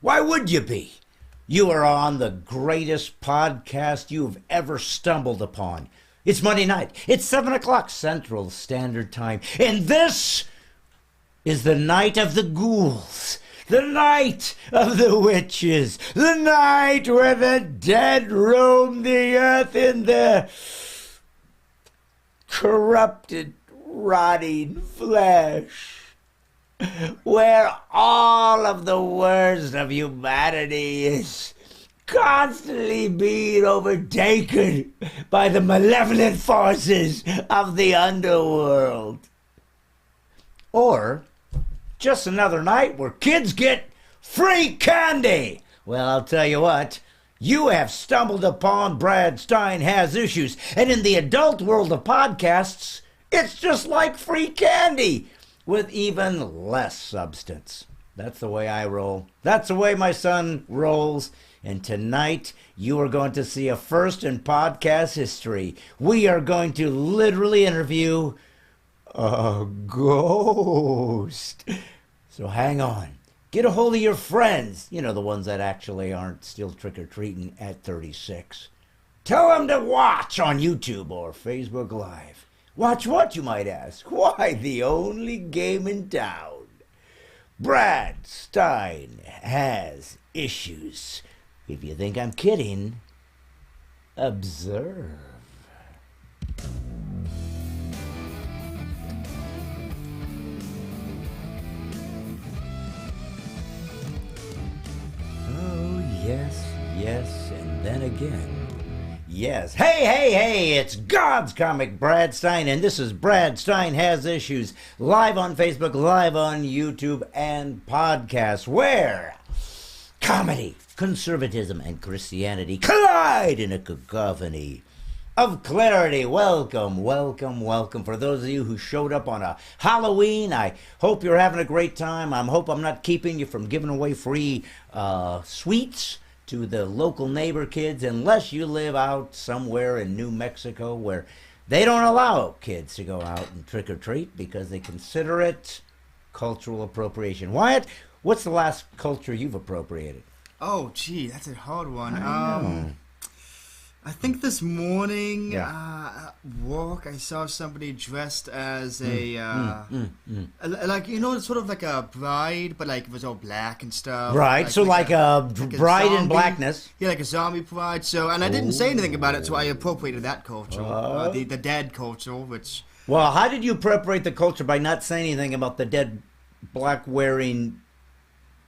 Why would you be? You are on the greatest podcast you've ever stumbled upon. It's Monday night. It's 7 o'clock Central Standard Time. And this is the night of the ghouls. The night of the witches. The night where the dead roam the earth in their corrupted, rotting flesh. Where all of the worst of humanity is constantly being overtaken by the malevolent forces of the underworld. Or just another night where kids get free candy. Well, I'll tell you what, you have stumbled upon Brad Stine Has Issues, and in the adult world of podcasts, it's just like free candy, with even less substance. That's the way I roll. That's the way my son rolls. And tonight, you are going to see a first in podcast history. We are going to literally interview a ghost. So hang on. Get a hold of your friends. You know, the ones that actually aren't still trick-or-treating at 36. Tell them to watch on YouTube or Facebook Live. Watch what, you might ask? Why, the only game in town. Brad Stine Has Issues. If you think I'm kidding, observe. Oh, yes, yes, and then again. Yes. Hey, it's God's comic Brad Stine, and this is Brad Stine Has Issues, live on Facebook, live on YouTube, and podcasts, where comedy, conservatism, and Christianity collide in a cacophony of clarity. Welcome. For those of you who showed up on a Halloween, I hope you're having a great time. I hope I'm not keeping you from giving away free sweets to the local neighbor kids, unless you live out somewhere in New Mexico where they don't allow kids to go out and trick-or-treat because they consider it cultural appropriation. Wyatt, what's the last culture you've appropriated? Oh, gee, that's a hard one. I know. I think this morning at work I saw somebody dressed as like, you know, sort of like a bride, but like it was all black and stuff. Right, like a bride in zombie. blackness. Yeah, like a zombie bride. So, and I didn't say anything about it, so I appropriated that culture, the dead culture, which. Well, how did you appropriate the culture by not saying anything about the dead black wearing?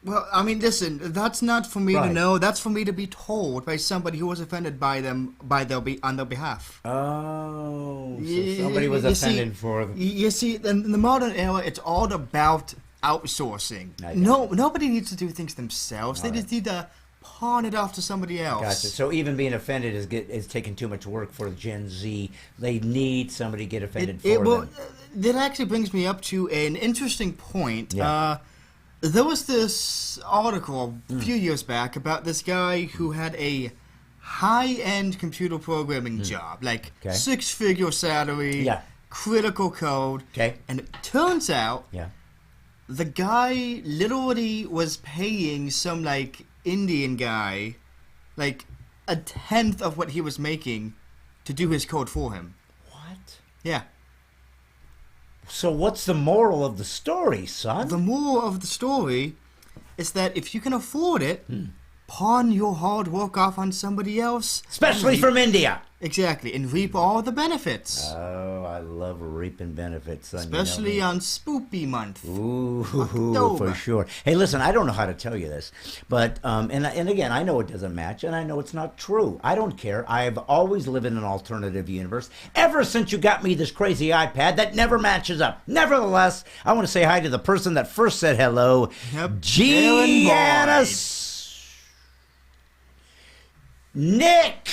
Well, I mean, listen, that's not for me to know. That's for me to be told by somebody who was offended by them, on their behalf. Oh, so somebody was offended for them. You see, in the modern era, it's all about outsourcing. Nobody needs to do things themselves. They just need to pawn it off to somebody else. Gotcha. So even being offended is taking too much work for Gen Z. They need somebody to get offended for them. That actually brings me up to an interesting point. Yeah. There was this article a few years back about this guy who had a high-end computer programming job, like six-figure salary, critical code, and it turns out the guy literally was paying some like Indian guy like a tenth of what he was making to do his code for him. What? Yeah. So what's the moral of the story, son? The moral of the story is that if you can afford it, pawn your hard work off on somebody else. Especially from India. Exactly, and reap all the benefits. Oh, I love reaping benefits, son. Especially on Spoopy Month. Ooh, October. for sure. Hey, listen, I don't know how to tell you this, but, and again, I know it doesn't match, and I know it's not true. I don't care. I've always lived in an alternative universe, ever since you got me this crazy iPad that never matches up. Nevertheless, I want to say hi to the person that first said hello, Gianna. Nick!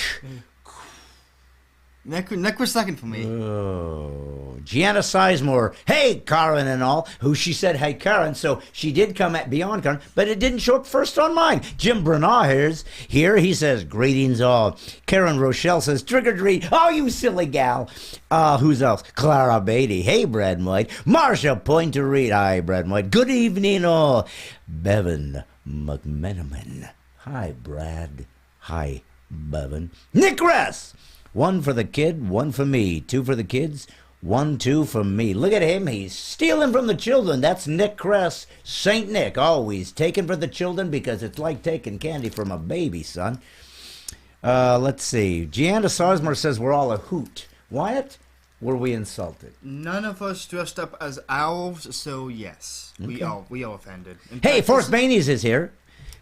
Nick was second for me. Oh, Gianna Sizemore. Hey, Karen and all. Who she said, hey, Karen. So she did come at beyond Karen, but it didn't show up first on mine. Jim Bernard here. He says, greetings all. Karen Rochelle says, trick or treat. Oh, you silly gal. Who's else? Clara Beatty. Hey, Brad White. Marsha Pointer Reed. Hi, Brad White. Good evening all. Bevan McMenamin. Hi, Brad. Hi, Bevan. Nick Ress! 1 for the kid, 1 for me. 2 for the kids, 1, 2 for me. Look at him. He's stealing from the children. That's Nick Kress. St. Nick, always taking for the children because it's like taking candy from a baby, son. Let's see. Gianna Sarsmer says we're all a hoot. Wyatt, were we insulted? None of us dressed up as owls, so yes. Okay. We all offended. Hey, Forrest Manies is here.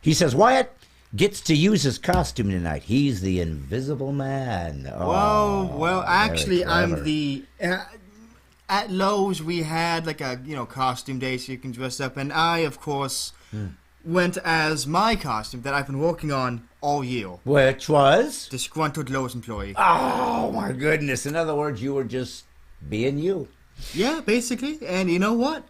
He says Wyatt gets to use his costume tonight. He's the Invisible Man. Oh, well, actually, I'm the... at Lowe's, we had like a, costume day so you can dress up. And I, of course, went as my costume that I've been working on all year. Which was? Disgruntled Lowe's employee. Oh, my goodness. In other words, you were just being you. Yeah, basically. And you know what?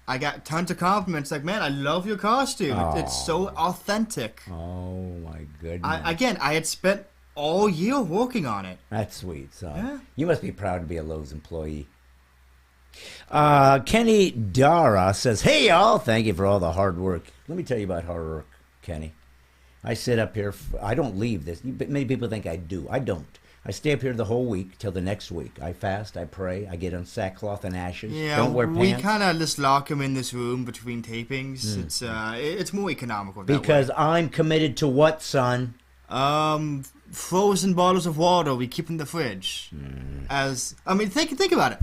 I got tons of compliments like, man, I love your costume. It's so authentic. Oh, my goodness. I had spent all year working on it. That's sweet, son. Yeah. You must be proud to be a Lowe's employee. Kenny Dara says, hey, y'all, thank you for all the hard work. Let me tell you about hard work, Kenny. I sit up here. I don't leave this. Many people think I do. I don't. I stay up here the whole week till the next week. I fast, I pray, I get on sackcloth and ashes. Yeah, don't wear pants. We kind of just lock him in this room between tapings. It's more economical that because way. I'm committed to what, son? Frozen bottles of water we keep in the fridge. Think about it.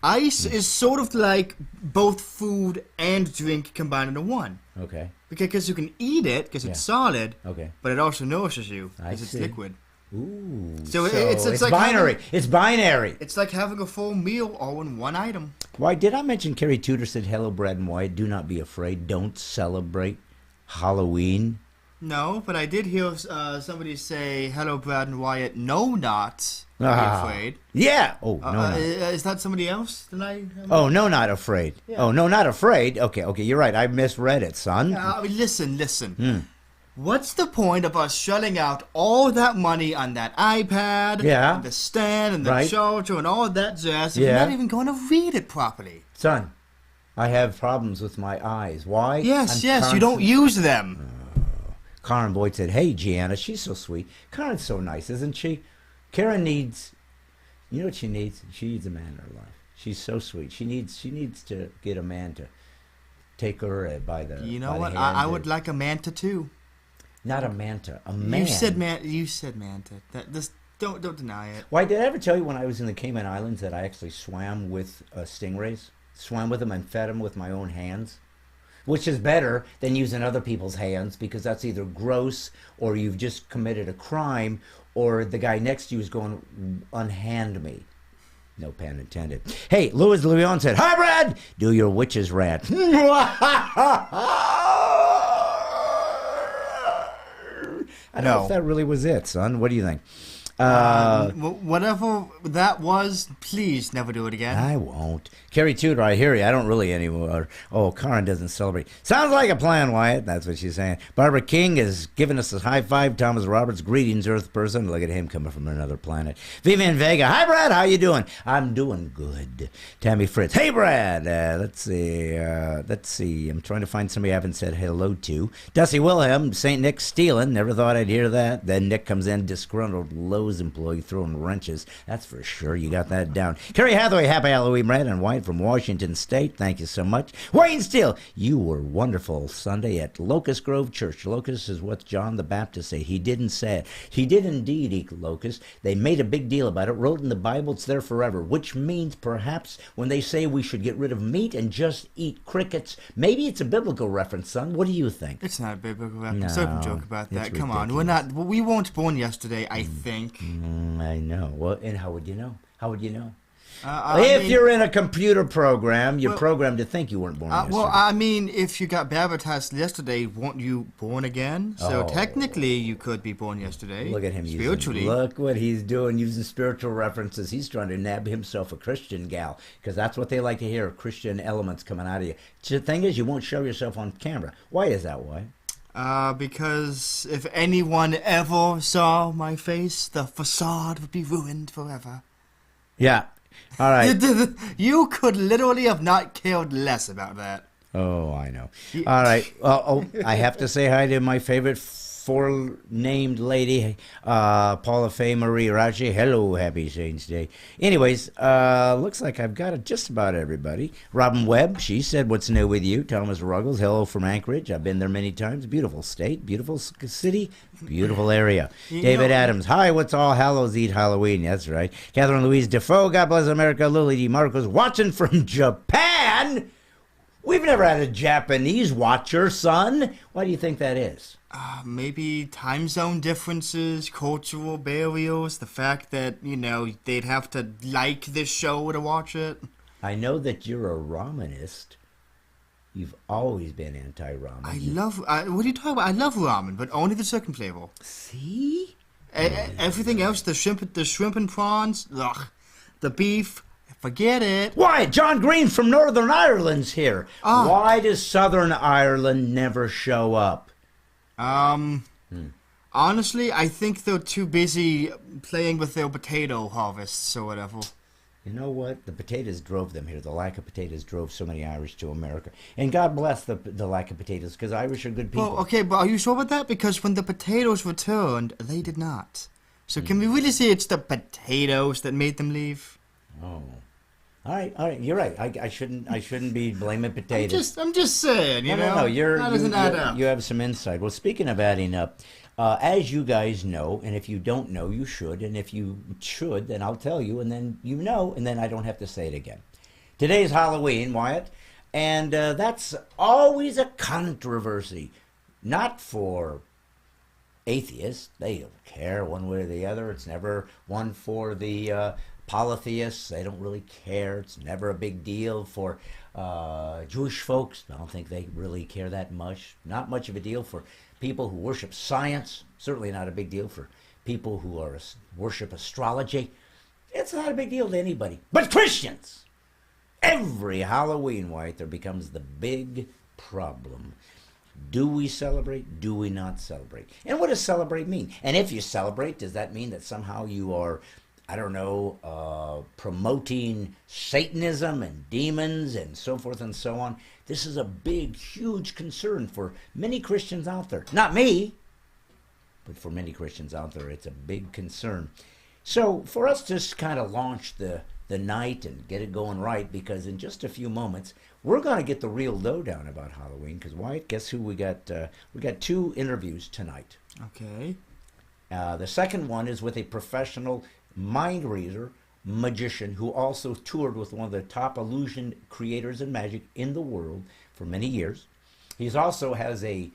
Ice is sort of like both food and drink combined into one. Okay. Because you can eat it because it's solid. Okay. But it also nourishes you because it's liquid. Ooh. So it's like binary. It's binary. It's like having a full meal all in one item. Why did I mention Carrie Tudor said, hello, Brad and Wyatt, do not be afraid. Don't celebrate Halloween. No, but I did hear somebody say, hello, Brad and Wyatt, no, not be afraid. Yeah. Oh, no, not. Is that somebody else that I... Oh, no, not afraid. Yeah. Oh, no, not afraid. Okay, you're right. I misread it, son. Listen. What's the point of us shelling out all that money on that iPad, and the stand, and the charger, and all that jazz if you're not even going to read it properly? Son, I have problems with my eyes. Why? Yes, you don't use them. Karen Boyd said, hey, Gianna, she's so sweet. Karen's so nice, isn't she? Karen needs, you know what she needs? She needs a man in her life. She's so sweet. She needs to get a man to take her by the You know what? I would like a manta too. Not a manta, a man. You said manta. Don't deny it. Why, did I ever tell you when I was in the Cayman Islands that I actually swam with stingrays? Swam with them and fed them with my own hands? Which is better than using other people's hands, because that's either gross or you've just committed a crime or the guy next to you is going to unhand me. No pun intended. Hey, Louis Leon said, hi, Brad! Do your witches rant. I don't know if that really was it, son. What do you think? Whatever that was, please never do it again. I won't. Carrie Tudor, I hear you. I don't really anymore. Oh, Karen doesn't celebrate. Sounds like a plan, Wyatt. That's what she's saying. Barbara King is giving us a high five. Thomas Roberts, greetings, Earth person. Look at him coming from another planet. Vivian Vega, hi, Brad. How you doing? I'm doing good. Tammy Fritz, hey, Brad. Let's see. I'm trying to find somebody I haven't said hello to. Dusty Wilhelm, St. Nick stealing. Never thought I'd hear that. Then Nick comes in, disgruntled Lowe's employee throwing wrenches. That's for sure. You got that down. Carrie Hathaway, happy Halloween, Brad and White from Washington State. Thank you so much. Wayne Steele, you were wonderful Sunday at Locust Grove Church. Locust is what John the Baptist said. He didn't say it. He did indeed eat locust. They made a big deal about it. Wrote in the Bible, it's there forever, which means perhaps when they say we should get rid of meat and just eat crickets, maybe it's a biblical reference, son. What do you think? It's not a biblical reference. No, Don't joke about that. Come on. ridiculous. We weren't born yesterday, I think. I know. Well, and how would you know? How would you know? If you're in a computer program, you're programmed to think you weren't born yesterday. Well, I mean, if you got baptized yesterday, weren't you born again? So technically, you could be born yesterday. Look at him spiritually. Look what he's doing, using spiritual references. He's trying to nab himself a Christian gal, because that's what they like to hear, Christian elements coming out of you. The thing is, you won't show yourself on camera. Why is that, why? Because if anyone ever saw my face, the facade would be ruined forever. Yeah. All right. You could literally have not cared less about that. Oh, I know. All right. I have to say hi to my favorite four-named lady, Paula Faye Marie Raji. Hello, happy Saints Day. Anyways, looks like I've got just about everybody. Robin Webb, she said, what's new with you? Thomas Ruggles, hello from Anchorage. I've been there many times. Beautiful state, beautiful city, beautiful area. David Adams, hi, what's All Hallows Eve Halloween? That's right. Catherine Louise Defoe, God bless America. Lily D. Marcos, watching from Japan. We've never had a Japanese watcher, son. Why do you think that is? Maybe time zone differences, cultural barriers, the fact that, they'd have to like this show to watch it. I know that you're a ramenist. You've always been anti-ramen. What are you talking about? I love ramen, but only the chicken flavor. See? Everything else, the shrimp and prawns, ugh. The beef, forget it. Why? John Green from Northern Ireland's here. Why does Southern Ireland never show up? Honestly, I think they're too busy playing with their potato harvests or whatever. You know what? The potatoes drove them here. The lack of potatoes drove so many Irish to America. And God bless the lack of potatoes, because Irish are good people. Well, okay, but are you sure about that? Because when the potatoes returned, they did not. So can we really say it's the potatoes that made them leave? Oh. All right. You're right. I shouldn't be blaming potatoes. I'm just saying, you know. No. You have some insight. Well, speaking of adding up, as you guys know, and if you don't know, you should, and if you should, then I'll tell you, and then you know, and then I don't have to say it again. Today's Halloween, Wyatt, and that's always a controversy, not for atheists. They don't care one way or the other. It's never one for the polytheists. They don't really care. It's never a big deal for Jewish folks. I don't think they really care that much. Not much of a deal for people who worship science. Certainly not a big deal for people who worship astrology. It's not a big deal to anybody. But Christians! Every Halloween, White, there becomes the big problem. Do we celebrate? Do we not celebrate? And what does celebrate mean? And if you celebrate, does that mean that somehow you are, I don't know, promoting Satanism and demons and so forth and so on? This is a big, huge concern for many Christians out there. Not me, but for many Christians out there, it's a big concern. So for us to kind of launch the night and get it going right, because in just a few moments, we're going to get the real lowdown about Halloween, because Wyatt, guess who we got? We got 2 interviews tonight. Okay. The second one is with a professional mind reader, magician, who also toured with one of the top illusion creators and magic in the world for many years. He also has a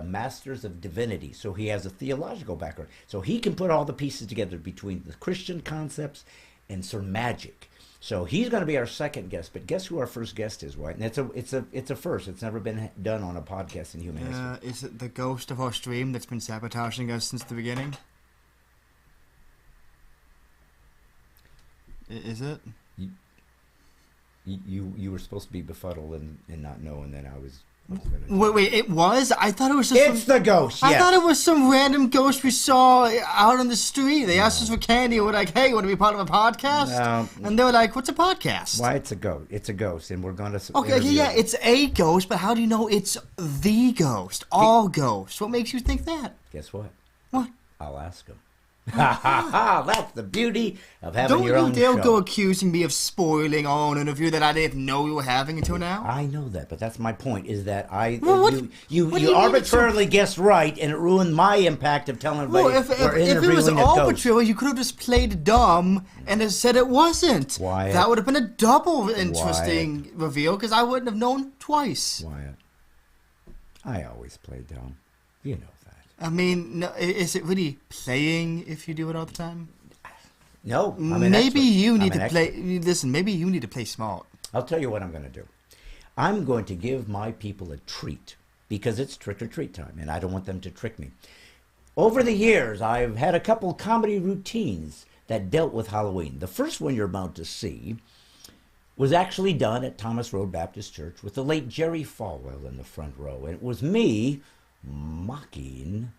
master's of divinity, so he has a theological background. So he can put all the pieces together between the Christian concepts and some magic. So he's going to be our second guest, but guess who our first guest is, White? And it's a first. It's never been done on a podcast in human history. Is it the ghost of our stream that's been sabotaging us since the beginning? Is it? You were supposed to be befuddled and not know, and then I was Wait, it was? I thought it was just It's the ghost, yes. I thought it was some random ghost we saw out on the street. They asked us for candy and we're like, hey, you want to be part of a podcast? No. And they were like, what's a podcast? Why, it's a ghost. It's a ghost, and we're going to Okay, yeah, it's a ghost, but how do you know it's the ghost? All ghosts. What makes you think that? Guess what? What? I'll ask him. Ha ha ha! That's the beauty of having your own show. Don't you dare go accusing me of spoiling our own interview that I didn't know we were having until now. I know that, but that's my point. Is that you arbitrarily guessed right, and it ruined my impact of telling everybody we're interviewing if it was arbitrary, you could have just played dumb and have said it wasn't. Wyatt. That would have been a double interesting reveal because I wouldn't have known twice. Wyatt, I always play dumb. You know. I mean, no, is it really playing if you do it all the time? No, maybe you need to play. Listen, maybe you need to play smart. I'll tell you what I'm going to do. I'm going to give my people a treat because it's trick or treat time, and I don't want them to trick me. Over the years, I've had a couple comedy routines that dealt with Halloween. The first one you're about to see was actually done at Thomas Road Baptist Church with the late Jerry Falwell in the front row, and it was me mocking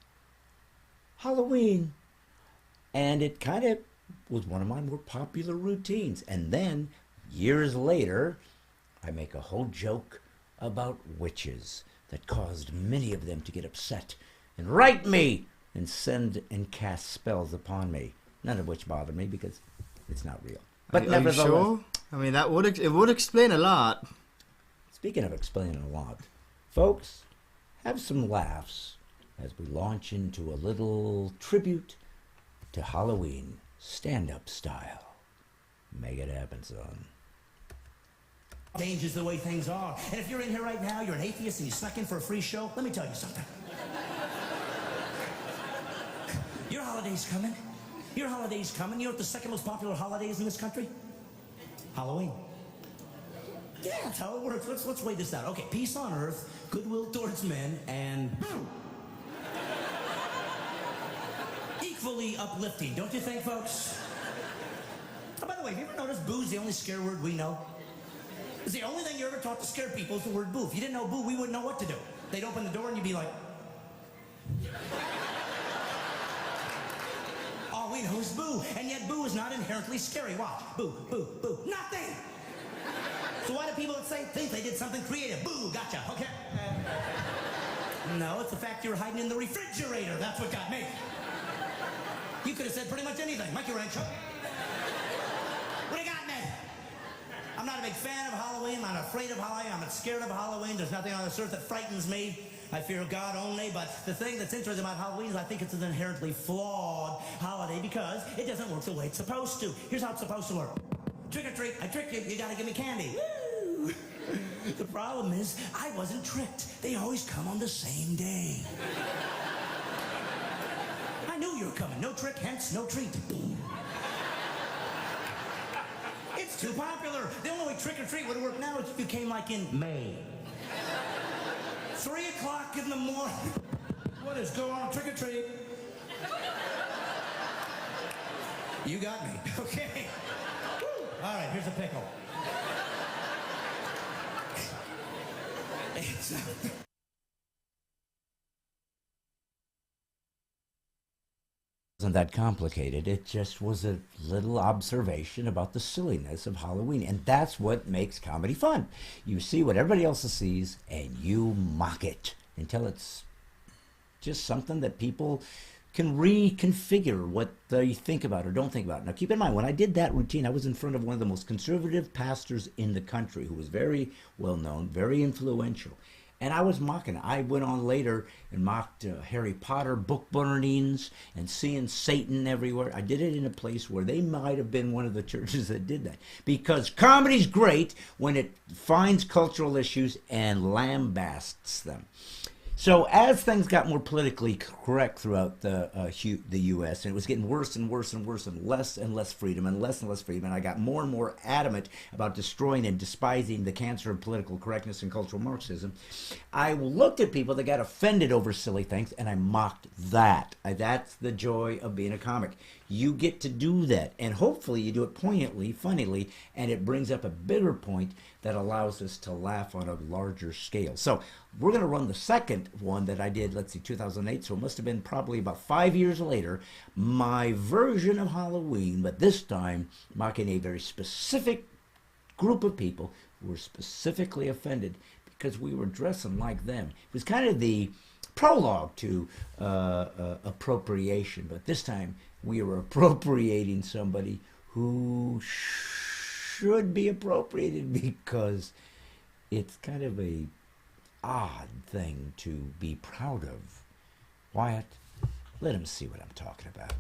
Halloween, and it kind of was one of my more popular routines. And then years later, I make a whole joke about witches that caused many of them to get upset and write me and send and cast spells upon me, none of which bother me because it's not real. But nevertheless, are you sure? I mean, it would explain a lot. Speaking of explaining a lot, folks, have some laughs as we launch into a little tribute to Halloween, stand-up style. Make it happen, son. Changes the way things are. And if you're in here right now, you're an atheist and you snuck in for a free show, let me tell you something. Your holiday's coming. Your holiday's coming. You know what the second most popular holiday is in this country? Halloween. Yeah, that's how it works. Let's weigh this out. Okay, peace on earth, goodwill towards men, and equally uplifting, don't you think, folks? Oh, by the way, have you ever noticed boo's the only scare word we know? It's the only thing you're ever taught to scare people is the word boo. If you didn't know boo, we wouldn't know what to do. They'd open the door and you'd be like, all we know is boo. And yet boo is not inherently scary. Watch. Boo, boo, boo. Nothing! So why do people that think they did something creative? Boo, gotcha, okay? No, it's the fact you were hiding in the refrigerator. That's what got me. You could have said pretty much anything. Monkey wrench. What do you got, man? I'm not a big fan of Halloween. I'm not afraid of Halloween. I'm not scared of Halloween. There's nothing on this earth that frightens me. I fear God only. But the thing that's interesting about Halloween is I think it's an inherently flawed holiday because it doesn't work the way it's supposed to. Here's how it's supposed to work. Trick or treat. I tricked you. You gotta give me candy. Woo! The problem is I wasn't tricked. They always come on the same day. I knew you were coming. No trick, hence no treat. It's too popular. The only way trick or treat would work now is if you came like in May. 3 o'clock in the morning. What is going on? Trick or treat. You got me. Okay. Woo. All right, here's a pickle. Wasn't that complicated. It just was a little observation about the silliness of Halloween, and that's what makes comedy fun. You see what everybody else sees and you mock it until it's just something that people can reconfigure what they think about or don't think about. Now keep in mind, when I did that routine, I was in front of one of the most conservative pastors in the country who was very well known, very influential. And I was mocking. I went on later and mocked Harry Potter book burnings and seeing Satan everywhere. I did it in a place where they might have been one of the churches that did that. Because comedy's great when it finds cultural issues and lambasts them. So as things got more politically correct throughout the U.S., and it was getting worse and worse and worse and less freedom and less freedom, and I got more and more adamant about destroying and despising the cancer of political correctness and cultural Marxism, I looked at people that got offended over silly things, and I mocked that. That's the joy of being a comic. You get to do that, and hopefully you do it poignantly, funnily, and it brings up a bigger point that allows us to laugh on a larger scale. So we're going to run the second one that I did, let's see, 2008, so it must have been probably about 5 years later, my version of Halloween, but this time mocking a very specific group of people who were specifically offended because we were dressing like them. It was kind of the prologue to appropriation, but this time we were appropriating somebody who should be appropriated because it's kind of a odd thing to be proud of. Wyatt, let him see what I'm talking about.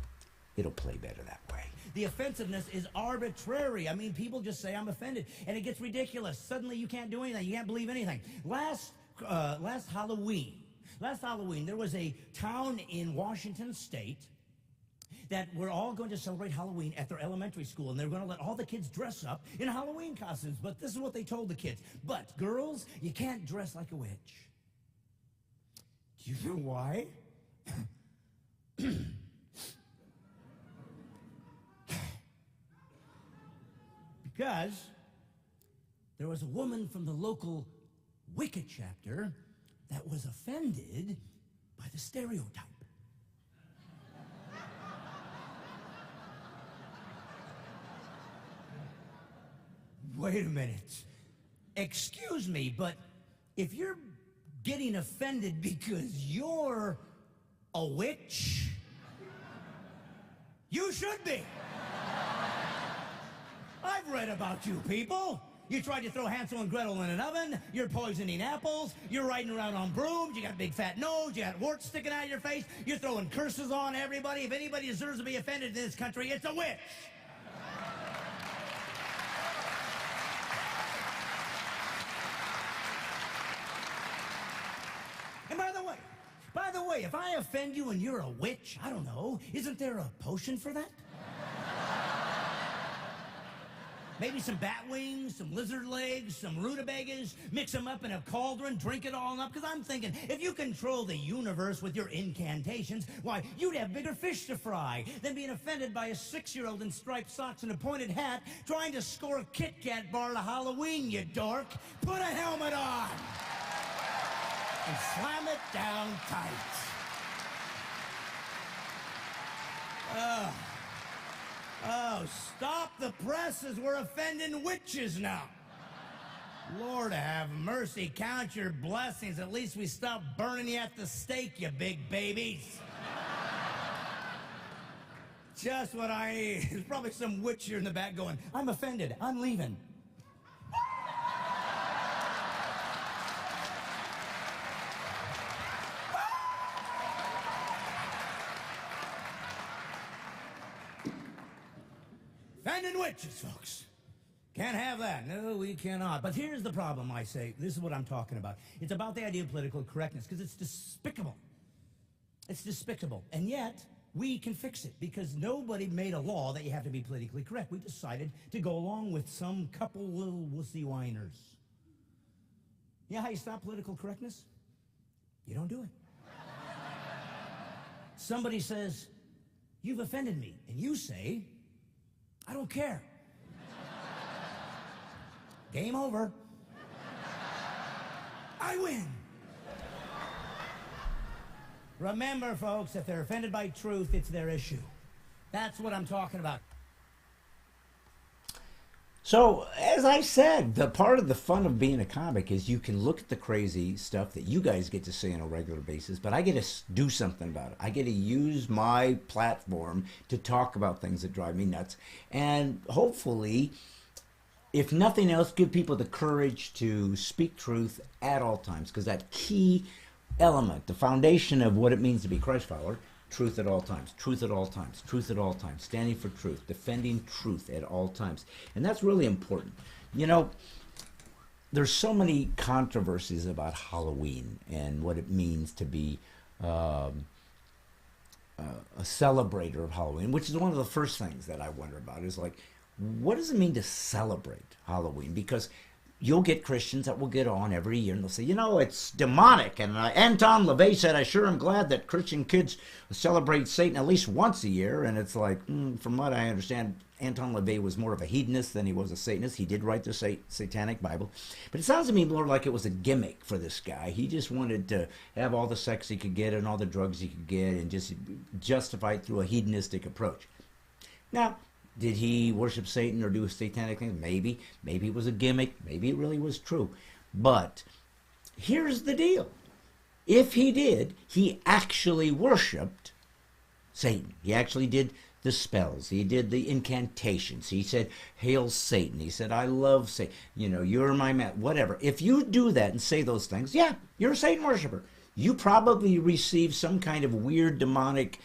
It'll play better that way. The offensiveness is arbitrary. I mean, people just say, I'm offended, and it gets ridiculous. Suddenly you can't do anything. You can't believe anything. Last Halloween, there was a town in Washington State that we're all going to celebrate Halloween at their elementary school, and they're going to let all the kids dress up in Halloween costumes. But this is what they told the kids. But girls, you can't dress like a witch. Do you know why? Because there was a woman from the local Wicca chapter that was offended by the stereotype. Wait a minute. Excuse me, but if you're getting offended because you're a witch, you should be. I've read about you people. You tried to throw Hansel and Gretel in an oven, you're poisoning apples, you're riding around on brooms, you got a big fat nose, you got warts sticking out of your face, you're throwing curses on everybody. If anybody deserves to be offended in this country, it's a witch. And by the way, if I offend you and you're a witch, I don't know, isn't there a potion for that? Maybe some bat wings, some lizard legs, some rutabagas, mix them up in a cauldron, drink it all up. Because I'm thinking, if you control the universe with your incantations, why, you'd have bigger fish to fry than being offended by a 6-year-old in striped socks and a pointed hat trying to score a Kit Kat bar to Halloween, you dork. Put a helmet on and slam it down tight. Oh, stop the presses. We're offending witches now. Lord have mercy. Count your blessings. At least we stop burning you at the stake, you big babies. Just what I need. There's probably some witch here in the back going, I'm offended. I'm leaving. Offending witches, folks. Can't have that. No, we cannot. But here's the problem, I say. This is what I'm talking about. It's about the idea of political correctness, because it's despicable. It's despicable. And yet, we can fix it, because nobody made a law that you have to be politically correct. We decided to go along with some couple little wussy whiners. You know how you stop political correctness? You don't do it. Somebody says, you've offended me. And you say, I don't care. Game over. I win. Remember, folks, if they're offended by truth, it's their issue. That's what I'm talking about. So, as I said, the part of the fun of being a comic is you can look at the crazy stuff that you guys get to see on a regular basis, but I get to do something about it. I get to use my platform to talk about things that drive me nuts, and hopefully, if nothing else, give people the courage to speak truth at all times, because that key element, the foundation of what it means to be Christ follower, truth at all times, truth at all times, truth at all times, standing for truth, defending truth at all times. And that's really important. You know, there's so many controversies about Halloween and what it means to be a celebrator of Halloween, which is one of the first things that I wonder about, is like, what does it mean to celebrate Halloween? Because you'll get Christians that will get on every year and they'll say, you know, it's demonic. And Anton LaVey said, I sure am glad that Christian kids celebrate Satan at least once a year. And it's like, from what I understand, Anton LaVey was more of a hedonist than he was a Satanist. He did write the Satanic Bible. But it sounds to me more like it was a gimmick for this guy. He just wanted to have all the sex he could get and all the drugs he could get and just justify it through a hedonistic approach. Now, did he worship Satan or do a satanic thing? Maybe. Maybe it was a gimmick. Maybe it really was true. But here's the deal. If he did, he actually worshiped Satan. He actually did the spells. He did the incantations. He said, Hail Satan. He said, I love Satan. You know, you're my man. Whatever. If you do that and say those things, yeah, you're a Satan worshiper. You probably receive some kind of weird demonic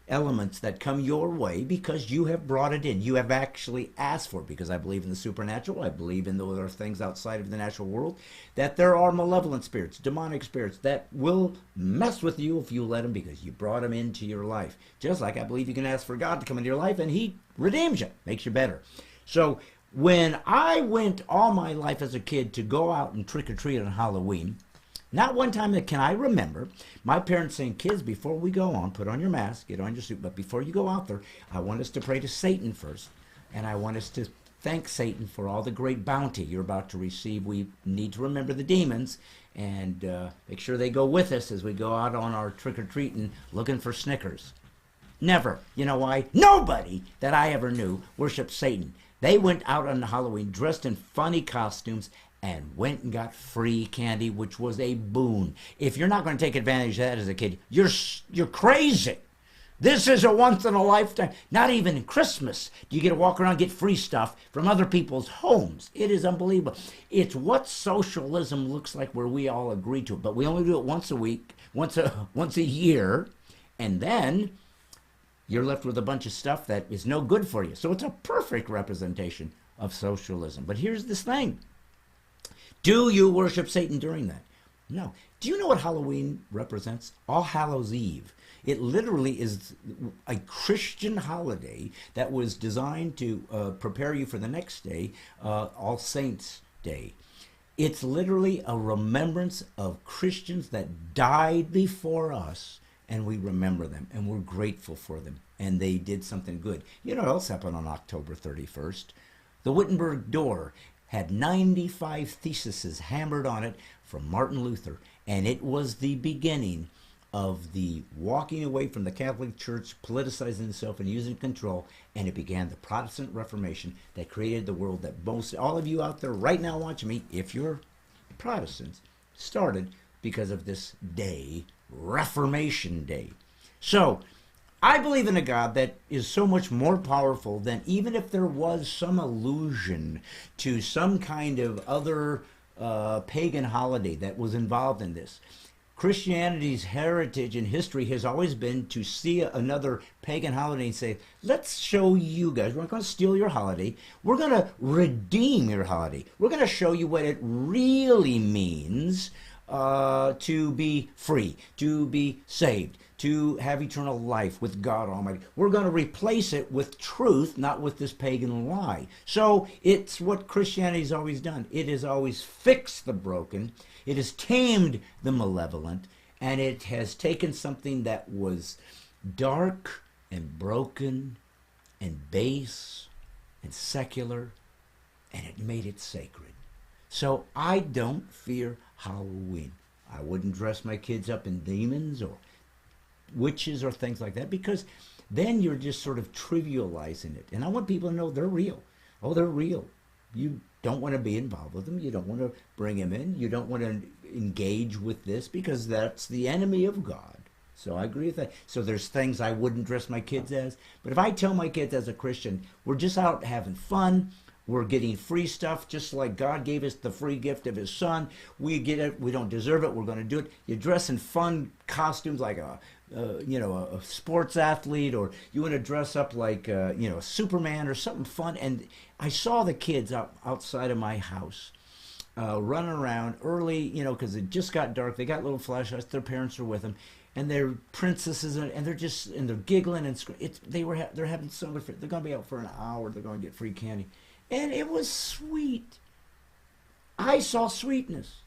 elements that come your way because you have brought it in. You have actually asked for it, because I believe in the supernatural. I believe in there are things outside of the natural world, that there are malevolent spirits, demonic spirits that will mess with you if you let them, because you brought them into your life. Just like I believe you can ask for God to come into your life and he redeems you, makes you better. So when I went all my life as a kid to go out and trick-or-treat on Halloween, not one time that can I remember my parents saying, kids, before we go on, put on your mask, get on your suit, but before you go out there, I want us to pray to Satan first, and I want us to thank Satan for all the great bounty you're about to receive. We need to remember the demons and make sure they go with us as we go out on our trick-or-treating looking for Snickers. Never. You know why? Nobody that I ever knew worshiped Satan. They went out on Halloween dressed in funny costumes, and went and got free candy, which was a boon. If you're not going to take advantage of that as a kid, you're crazy. This is a once in a lifetime. Not even Christmas do you get to walk around and get free stuff from other people's homes. It is unbelievable. It's what socialism looks like, where we all agree to it, but we only do it once a week, once a year, and then you're left with a bunch of stuff that is no good for you. So it's a perfect representation of socialism. But here's this thing. Do you worship Satan during that? No. Do you know what Halloween represents? All Hallows Eve. It literally is a Christian holiday that was designed to prepare you for the next day, All Saints' Day. It's literally a remembrance of Christians that died before us, and we remember them, and we're grateful for them, and they did something good. You know what else happened on October 31st? The Wittenberg door had 95 theses hammered on it from Martin Luther, and it was the beginning of the walking away from the Catholic Church, politicizing itself and using control, and it began the Protestant Reformation that created the world that most all of you out there right now watching me, if you're Protestants, started because of this day, Reformation Day. So I believe in a God that is so much more powerful than even if there was some allusion to some kind of other pagan holiday that was involved in this. Christianity's heritage and history has always been to see another pagan holiday and say, let's show you guys, we're not going to steal your holiday, we're going to redeem your holiday. We're going to show you what it really means to be free, to be saved, to have eternal life with God Almighty. We're going to replace it with truth, not with this pagan lie. So it's what Christianity's always done. It has always fixed the broken. It has tamed the malevolent, and it has taken something that was dark and broken and base and secular, and it made it sacred. So I don't fear Halloween. I wouldn't dress my kids up in demons or witches or things like that, because then you're just sort of trivializing it. And I want people to know they're real. Oh, they're real. You don't want to be involved with them. You don't want to bring them in. You don't want to engage with this because that's the enemy of God. So I agree with that. So there's things I wouldn't dress my kids as. But if I tell my kids as a Christian, we're just out having fun, we're getting free stuff just like God gave us the free gift of his son. We get it. We don't deserve it. We're going to do it. You dress in fun costumes like a sports athlete, or you want to dress up like Superman or something fun. And I saw the kids outside of my house running around early, because it just got dark. They got little flashlights. Their parents are with them, and they're princesses, and they're giggling and they're having so much fun. They're going to be out for an hour. They're going to get free candy, and it was sweet. I saw sweetness.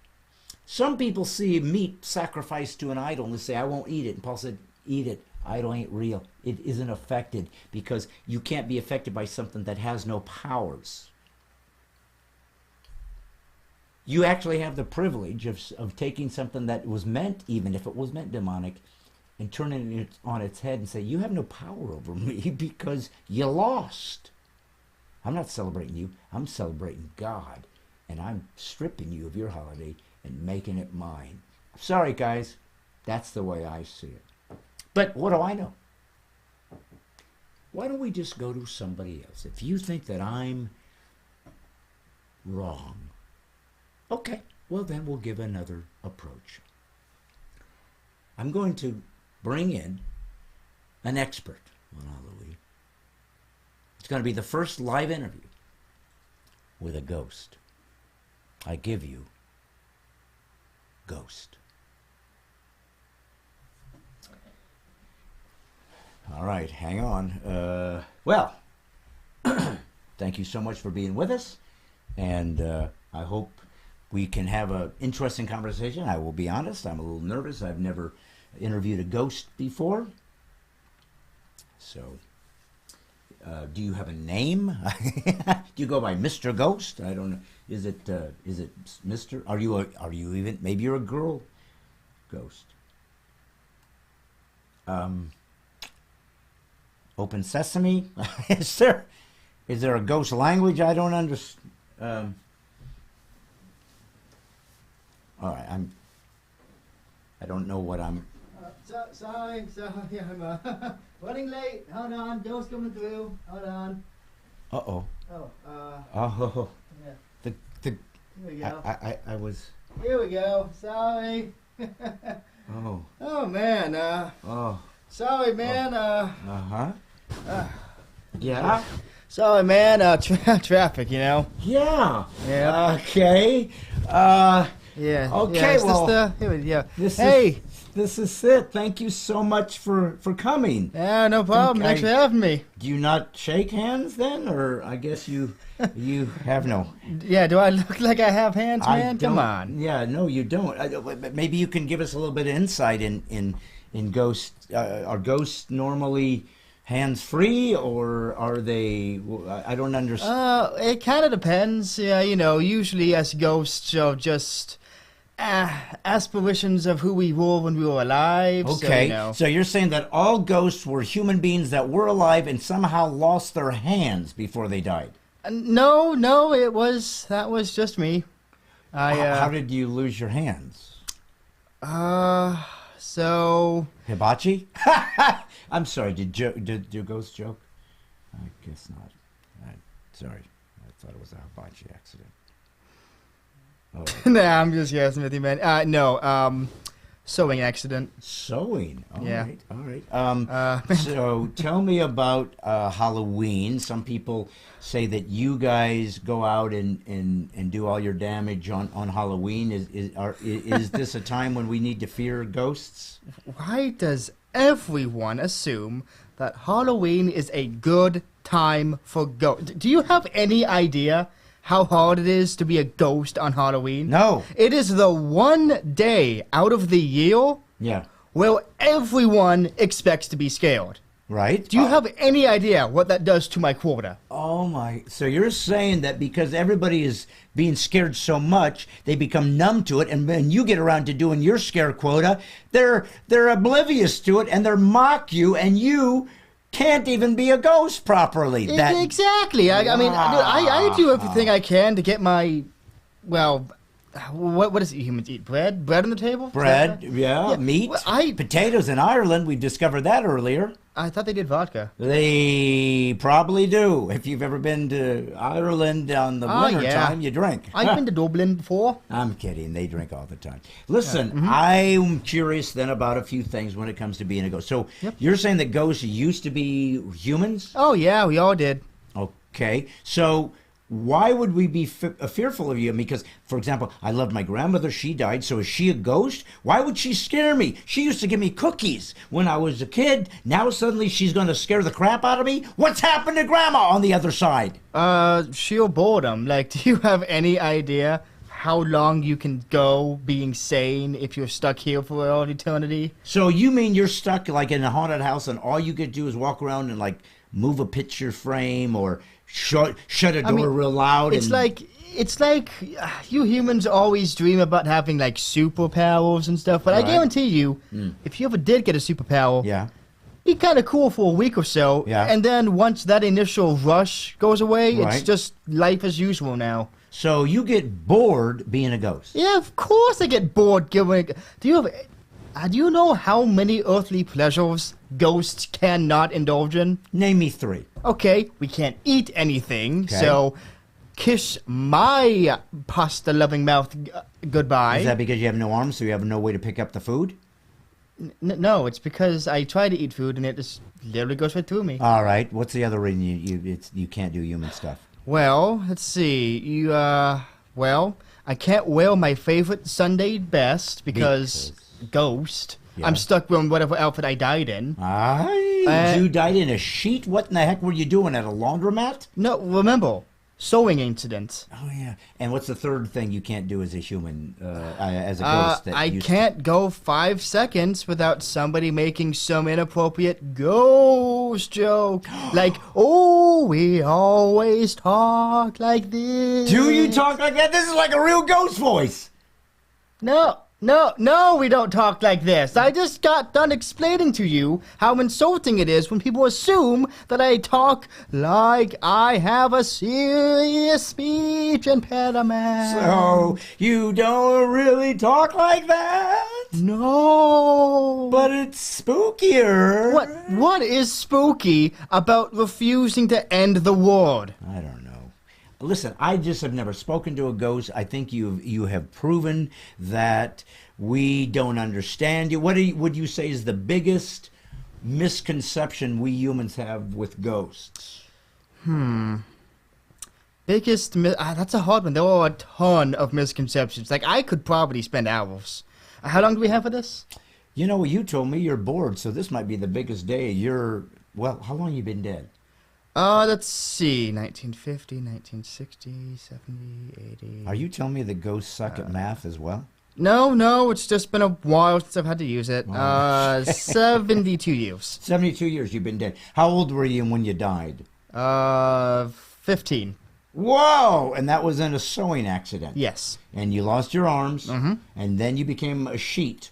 Some people see meat sacrificed to an idol and they say, I won't eat it. And Paul said, eat it. Idol ain't real. It isn't affected, because you can't be affected by something that has no powers. You actually have the privilege of taking something that was meant, even if it was meant demonic, and turning it on its head and say, you have no power over me because you lost. I'm not celebrating you. I'm celebrating God. And I'm stripping you of your holiday and making it mine. Sorry, guys. That's the way I see it. But what do I know? Why don't we just go to somebody else? If you think that I'm wrong, okay, well then we'll give another approach. I'm going to bring in an expert on Halloween. It's going to be the first live interview with a ghost. I give you ghost. All right, hang on. Well, thank you so much for being with us, and I hope we can have an interesting conversation. I will be honest, I'm a little nervous. I've never interviewed a ghost before. So, do you have a name? Do you go by Mr. Ghost? I don't know. Is it Mr.? Are you even, maybe you're a girl ghost? Open Sesame? Is there a ghost language I don't understand? All right, I don't know what I'm... Sorry, I'm running late. Hold on, Joe's coming through. Hold on. Uh-oh. Oh, Oh. yeah. The... Here we go. I was... Here we go. Sorry. Oh. Oh, man. Oh. Sorry, man. Uh-huh. Yeah? Sorry, man. Traffic, you know? Yeah. Yeah. Okay. Yeah. Okay, yeah, well... Here we go. Hey! This is it. Thank you so much for coming. Yeah, no problem. Thanks for having me. Do you not shake hands then? Or I guess you have no... Yeah, do I look like I have hands, man? Come on. Yeah, no, you don't. Maybe you can give us a little bit of insight in ghosts. Are ghosts normally hands-free, or are they... I don't understand. It kind of depends. Yeah, usually as ghosts are just... aspirations of who we were when we were alive. Okay, so you're saying that all ghosts were human beings that were alive and somehow lost their hands before they died? No, that was just me. How did you lose your hands? So... Hibachi? I'm sorry, did your ghost joke? I guess not. Sorry, I thought it was a hibachi accident. Oh. Nah, I'm just guessing with you, man. No, sewing accident. Sewing? All yeah. right. So tell me about Halloween. Some people say that you guys go out and do all your damage on Halloween. Is this a time when we need to fear ghosts? Why does everyone assume that Halloween is a good time for ghosts? Do you have any idea how hard it is to be a ghost on Halloween? No. It is the one day out of the year where everyone expects to be scared. Right. Do you have any idea what that does to my quota? Oh my. So you're saying that because everybody is being scared so much, they become numb to it, and when you get around to doing your scare quota, they're oblivious to it, and they mock you, and you can't even be a ghost properly. Exactly. I mean, I do everything I can to get my, well, what is it humans eat? Bread? Bread on the table? Bread, yeah, meat, potatoes in Ireland. We discovered that earlier. I thought they did vodka. They probably do. If you've ever been to Ireland on the winter time, you drink. I've been to Dublin before. I'm kidding. They drink all the time. Listen, I'm curious then about a few things when it comes to being a ghost. So you're saying that ghosts used to be humans? Oh, yeah, we all did. Okay. So why would we be fearful of you? Because, for example, I loved my grandmother. She died. So is she a ghost? Why would she scare me? She used to give me cookies when I was a kid. Now suddenly she's going to scare the crap out of me? What's happened to Grandma on the other side? Sheer boredom. Like, do you have any idea how long you can go being sane if you're stuck here for all eternity? So you mean you're stuck like in a haunted house and all you could do is walk around and like move a picture frame or shut a door real loud? It's like you humans always dream about having like superpowers and stuff, but I guarantee you, if you ever did get a superpower, be kind of cool for a week or so, and then once that initial rush goes away, it's just life as usual now. So you get bored being a ghost? Yeah, of course I get bored. Do you know how many earthly pleasures ghosts cannot indulge in? Name me 3. Okay, we can't eat anything, so kiss my pasta-loving mouth goodbye. Is that because you have no arms, so you have no way to pick up the food? No, it's because I try to eat food and it just literally goes right through me. All right, what's the other reason you can't do human stuff? Well, let's see. I can't wear my favorite Sunday best because ghost. I'm stuck with whatever outfit I died in. You died in a sheet? What in the heck were you doing, at a laundromat? No, remember, sewing incident. Oh, yeah. And what's the third thing you can't do as a human, as a ghost? I can't go 5 seconds without somebody making some inappropriate ghost joke. Like, oh, we always talk like this. Do you talk like that? This is like a real ghost voice. No. No, we don't talk like this. I just got done explaining to you how insulting it is when people assume that I talk like I have a serious speech impediment. So, you don't really talk like that? No. But it's spookier. What is spooky about refusing to end the world? I don't know. Listen, I just have never spoken to a ghost. I think you have proven that we don't understand you. What would you say is the biggest misconception we humans have with ghosts? That's a hard one. There are a ton of misconceptions. Like, I could probably spend hours. How long do we have for this? You know, you told me you're bored, so this might be the biggest day. Well, how long have you been dead? Let's see. 1950, 1960, 70, 80. Are you telling me the ghosts suck at math as well? No, it's just been a while since I've had to use it. 72 years. 72 years you've been dead. How old were you when you died? 15. Whoa! And that was in a sewing accident. Yes. And you lost your arms, and then you became a sheet.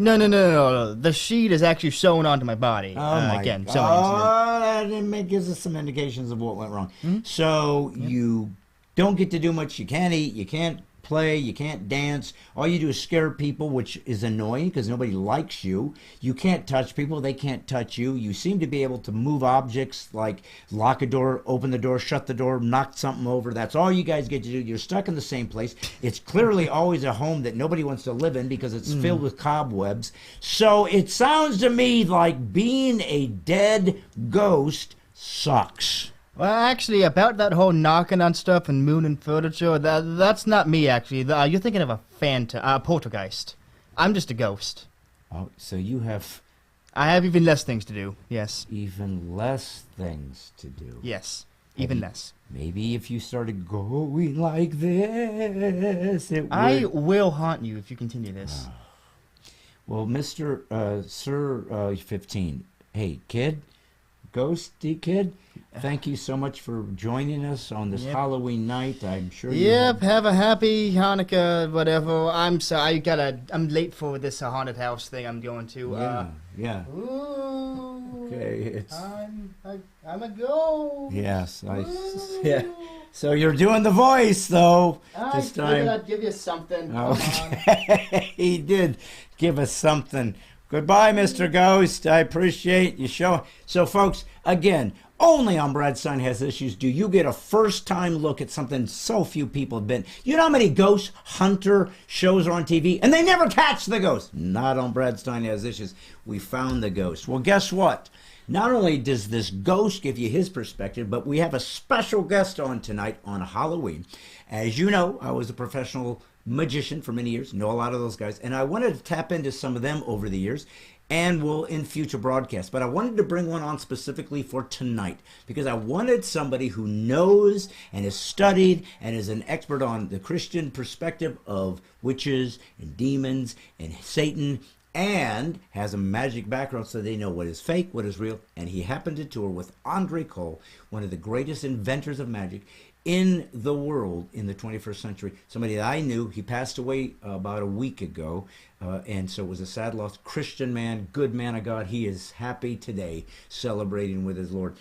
No. The sheet is actually sewn onto my body. Oh my again, God. That gives us some indications of what went wrong. So you don't get to do much. You can't eat. You can't play. You can't dance. All you do is scare people, which is annoying because nobody likes you. You can't touch people. They can't touch you. You seem to be able to move objects like lock a door, open the door, shut the door, knock something over. That's all you guys get to do. You're stuck in the same place. It's clearly always a home that nobody wants to live in because it's filled with cobwebs. So it sounds to me like being a dead ghost sucks. Well, actually, about that whole knocking on stuff and mooning furniture, that's not me, actually. You're thinking of a poltergeist. I'm just a ghost. Oh, so you have... I have even less things to do, yes. Even less things to do. Yes, even less. Maybe if you started going like this, it would... I will haunt you if you continue this. Well, Sir 15, hey, kid, ghosty kid, thank you so much for joining us on this Halloween night. I'm sure you have a happy Hanukkah, whatever. I'm sorry, I'm late for this haunted house thing I'm going to. Yeah. Ooh, Okay, I'm a ghost. Yes, yeah. So you're doing the voice, though, this time. I figured I'd give you something. Okay. He did give us something. Goodbye, Mr. Ghost. I appreciate you showing. So, folks, again, only on Stine Has Issues do you get a first-time look at something so few people have been. You know how many ghost hunter shows are on TV, and they never catch the ghost? Not on Stine Has Issues. We found the ghost. Well, guess what? Not only does this ghost give you his perspective, but we have a special guest on tonight on Halloween. As you know, I was a professional magician for many years, know a lot of those guys, and I wanted to tap into some of them over the years and will in future broadcasts. But I wanted to bring one on specifically for tonight because I wanted somebody who knows and has studied and is an expert on the Christian perspective of witches and demons and Satan and has a magic background so they know what is fake, what is real. And he happened to tour with Andre Cole, one of the greatest inventors of magic in the world in the 21st century. Somebody that I knew. He passed away about a week ago, and so it was a sad loss. Christian man, good man of God. He is happy today, celebrating with his Lord.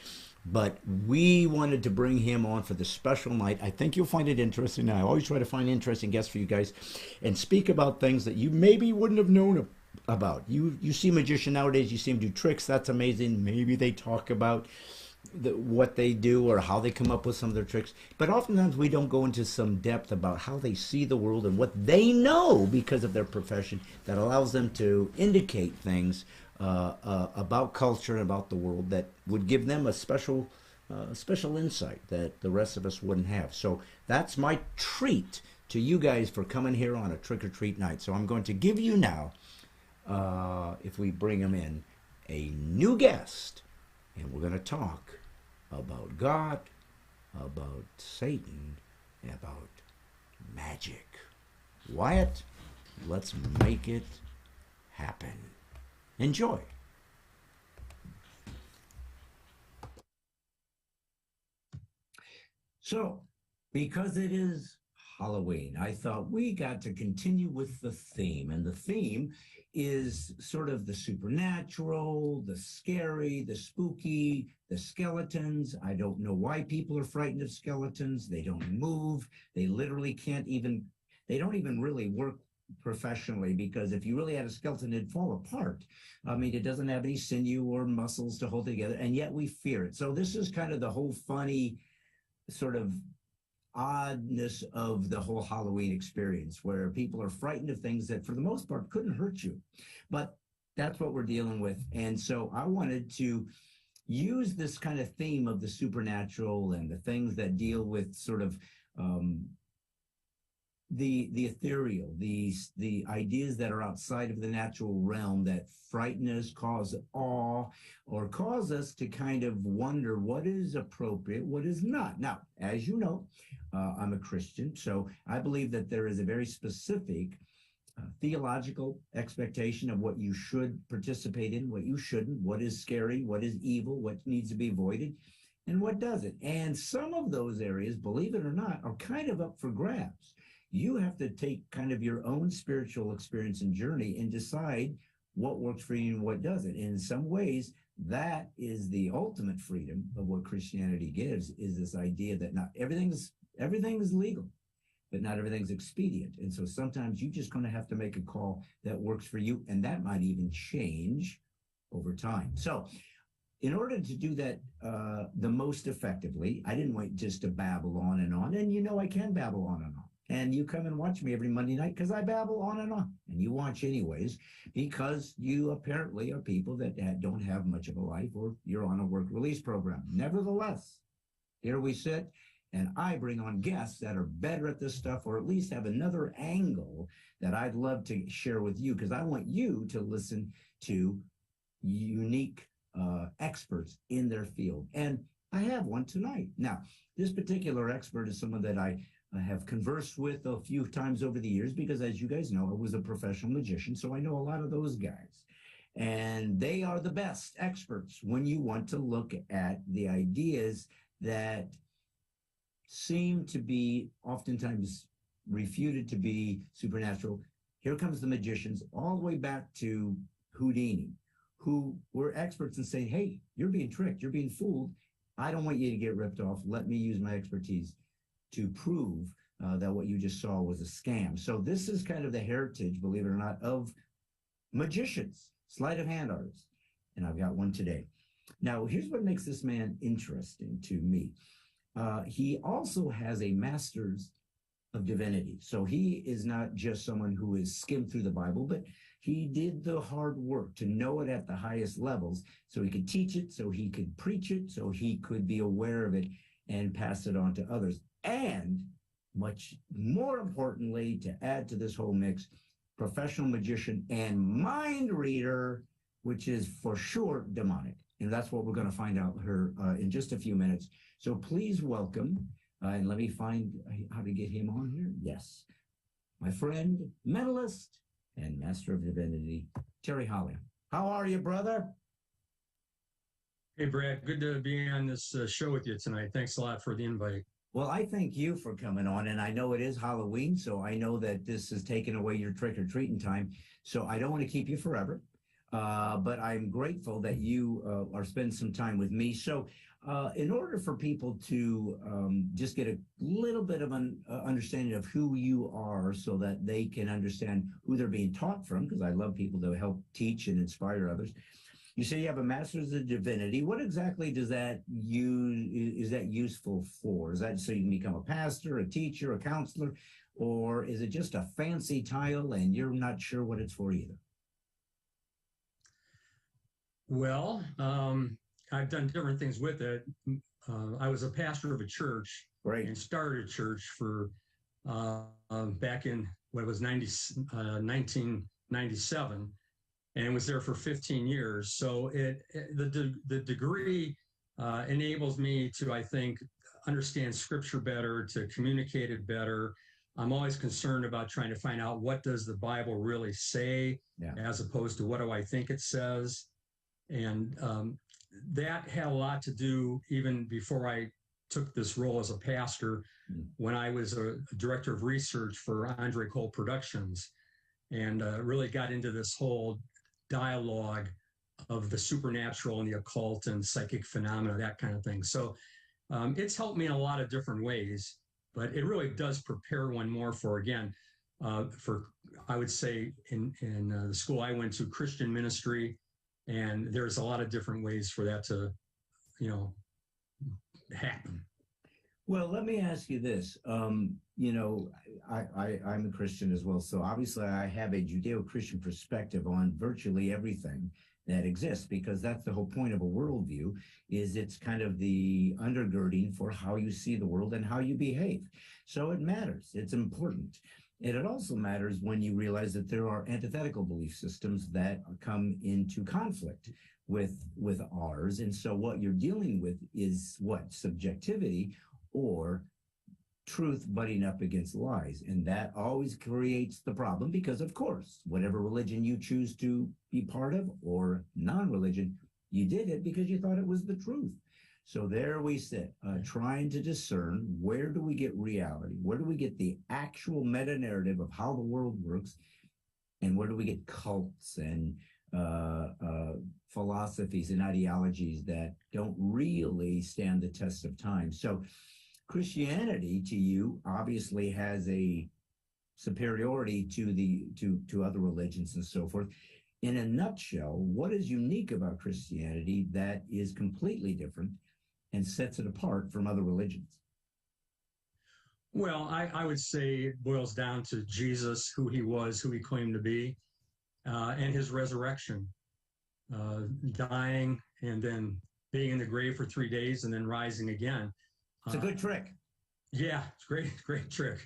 But we wanted to bring him on for the special night. I think you'll find it interesting. I always try to find interesting guests for you guys and speak about things that you maybe wouldn't have known about. You see a magician nowadays, you see him do tricks. That's amazing. Maybe they talk about what they do or how they come up with some of their tricks, but oftentimes we don't go into some depth about how they see the world and what they know because of their profession that allows them to indicate things about culture and about the world that would give them a special insight that the rest of us wouldn't have. So that's my treat to you guys for coming here on a trick-or-treat night. So I'm going to give you now, if we bring them in, a new guest, and we're going to talk about God, about Satan, and about magic. Wyatt, let's make it happen. Enjoy. So, because it is Halloween, I thought we got to continue with the theme. And the theme is sort of the supernatural, the scary, the spooky, the skeletons. I don't know why people are frightened of skeletons. They don't move. They literally they don't even really work professionally, because if you really had a skeleton, it'd fall apart. I mean, it doesn't have any sinew or muscles to hold it together, and yet we fear it. So this is kind of the whole funny sort of oddness of the whole Halloween experience, where people are frightened of things that for the most part couldn't hurt you. But that's what we're dealing with. And so I wanted to use this kind of theme of the supernatural and the things that deal with sort of the ethereal, the ideas that are outside of the natural realm that frighten us, cause awe, or cause us to kind of wonder what is appropriate, what is not. Now, as you know, I'm a Christian, so I believe that there is a very specific theological expectation of what you should participate in, what you shouldn't, what is scary, what is evil, what needs to be avoided, and what doesn't. And some of those areas, believe it or not, are kind of up for grabs. You have to take kind of your own spiritual experience and journey and decide what works for you and what doesn't. And in some ways, that is the ultimate freedom of what Christianity gives, is this idea that not everything is legal, but not everything's expedient. And so sometimes you're just going to have to make a call that works for you, and that might even change over time. So in order to do that the most effectively, I didn't wait just to babble on. And you know I can babble on and on. And you come and watch me every Monday night because I babble on and on. And you watch anyways, because you apparently are people that don't have much of a life, or you're on a work release program. Nevertheless, here we sit, and I bring on guests that are better at this stuff, or at least have another angle that I'd love to share with you, because I want you to listen to unique experts in their field. And I have one tonight. Now, this particular expert is someone that I have conversed with a few times over the years, because as you guys know, I was a professional magician, so I know a lot of those guys. And they are the best experts when you want to look at the ideas that seem to be oftentimes refuted to be supernatural. Here comes the magicians, all the way back to Houdini, who were experts in saying, hey, you're being tricked, you're being fooled. I don't want you to get ripped off. Let me use my expertise to prove that what you just saw was a scam. So this is kind of the heritage, believe it or not, of magicians, sleight of hand artists. And I've got one today. Now, here's what makes this man interesting to me. He also has a master's of divinity. So he is not just someone who has skimmed through the Bible, but he did the hard work to know it at the highest levels, so he could teach it, so he could preach it, so he could be aware of it and pass it on to others. And much more importantly, to add to this whole mix, professional magician and mind reader, which is for sure demonic. And that's what we're going to find out here in just a few minutes. So please welcome, and let me find how to get him on here. Yes, my friend, mentalist, and master of divinity, Terry Holly. How are you, brother? Hey, Brad. Good to be on this show with you tonight. Thanks a lot for the invite. Well, I thank you for coming on, and I know it is Halloween, so I know that this has taken away your trick-or-treating time, so I don't want to keep you forever, but I'm grateful that you are spending some time with me. So in order for people to just get a little bit of an understanding of who you are, so that they can understand who they're being taught from, because I love people to help teach and inspire others. You say you have a master's of divinity. What exactly does that is that useful for? Is that so you can become a pastor, a teacher, a counselor, or is it just a fancy title and you're not sure what it's for either? Well, I've done different things with it. I was a pastor of a church. Right. And started a church for back in what was 1997. And was there for 15 years. So the degree enables me to, I think, understand Scripture better, to communicate it better. I'm always concerned about trying to find out what does the Bible really say, as opposed to what do I think it says. And that had a lot to do even before I took this role as a pastor when I was a director of research for Andre Cole Productions, and really got into this whole dialogue of the supernatural and the occult and psychic phenomena, that kind of thing. So it's helped me in a lot of different ways, but it really does prepare one more for, again, I would say in the school I went to, Christian ministry, and there's a lot of different ways for that to, happen. Well, let me ask you this. I'm a Christian as well, so obviously I have a Judeo-Christian perspective on virtually everything that exists, because that's the whole point of a worldview, is it's kind of the undergirding for how you see the world and how you behave. So it matters. It's important. And it also matters when you realize that there are antithetical belief systems that come into conflict with ours. And so what you're dealing with is what? Subjectivity or truth butting up against lies. And that always creates the problem because, of course, whatever religion you choose to be part of or non-religion, you did it because you thought it was the truth. So there we sit, trying to discern, where do we get reality? Where do we get the actual meta-narrative of how the world works? And where do we get cults and philosophies and ideologies that don't really stand the test of time? So Christianity to you obviously has a superiority to other religions and so forth. In a nutshell, what is unique about Christianity that is completely different and sets it apart from other religions? Well, I would say it boils down to Jesus, who he was, who he claimed to be, and his resurrection, dying and then being in the grave for 3 days and then rising again. It's a good trick. Yeah, it's great trick.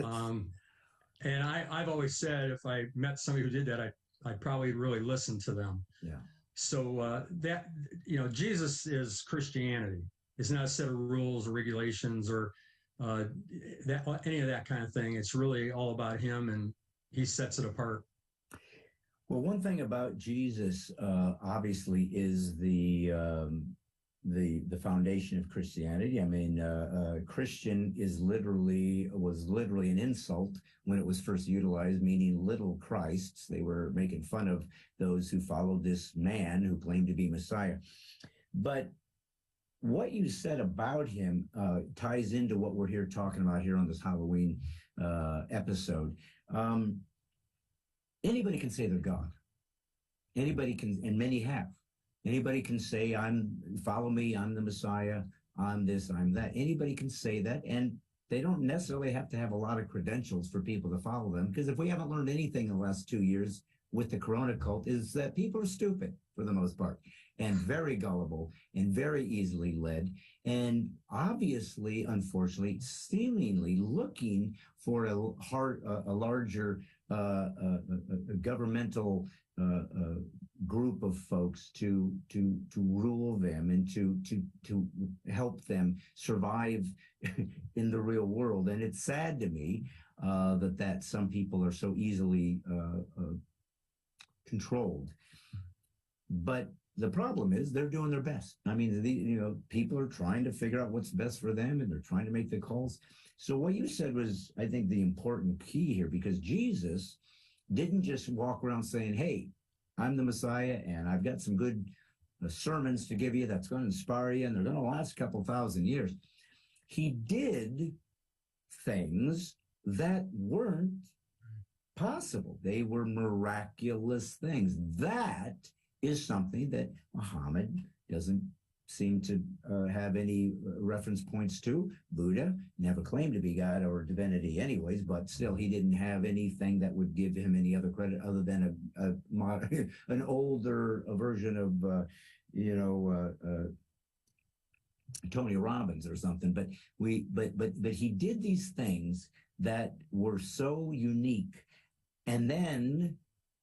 And I've always said if I met somebody who did that, I'd probably really listen to them. Yeah. So that, Jesus is Christianity. It's not a set of rules or regulations or any of that kind of thing. It's really all about him, and he sets it apart. Well, one thing about Jesus, obviously, is the foundation of Christianity. I mean, Christian was literally an insult when it was first utilized, meaning little Christs. They were making fun of those who followed this man who claimed to be Messiah. But what you said about him ties into what we're here talking about here on this Halloween episode. Anybody can say they're God. Anybody can, and many have. Anybody can say, follow me, I'm the Messiah, I'm this, I'm that. Anybody can say that, and they don't necessarily have to have a lot of credentials for people to follow them, because if we haven't learned anything in the last 2 years with the corona cult, is that people are stupid for the most part, and very gullible, and very easily led, and obviously, unfortunately, seemingly looking for a larger governmental group of folks to rule them and to help them survive in the real world. And it's sad to me that some people are so easily controlled. But the problem is they're doing their best. I mean, people are trying to figure out what's best for them, and they're trying to make the calls. So what you said was, I think, the important key here, because Jesus didn't just walk around saying, hey, I'm the Messiah, and I've got some good sermons to give you that's going to inspire you, and they're going to last a couple thousand years. He did things that weren't possible. They were miraculous things. That is something that Muhammad doesn't seem to have any reference points to. Buddha never claimed to be God or divinity anyways, but still he didn't have anything that would give him any other credit other than an older version of, Tony Robbins or something. But he did these things that were so unique, and then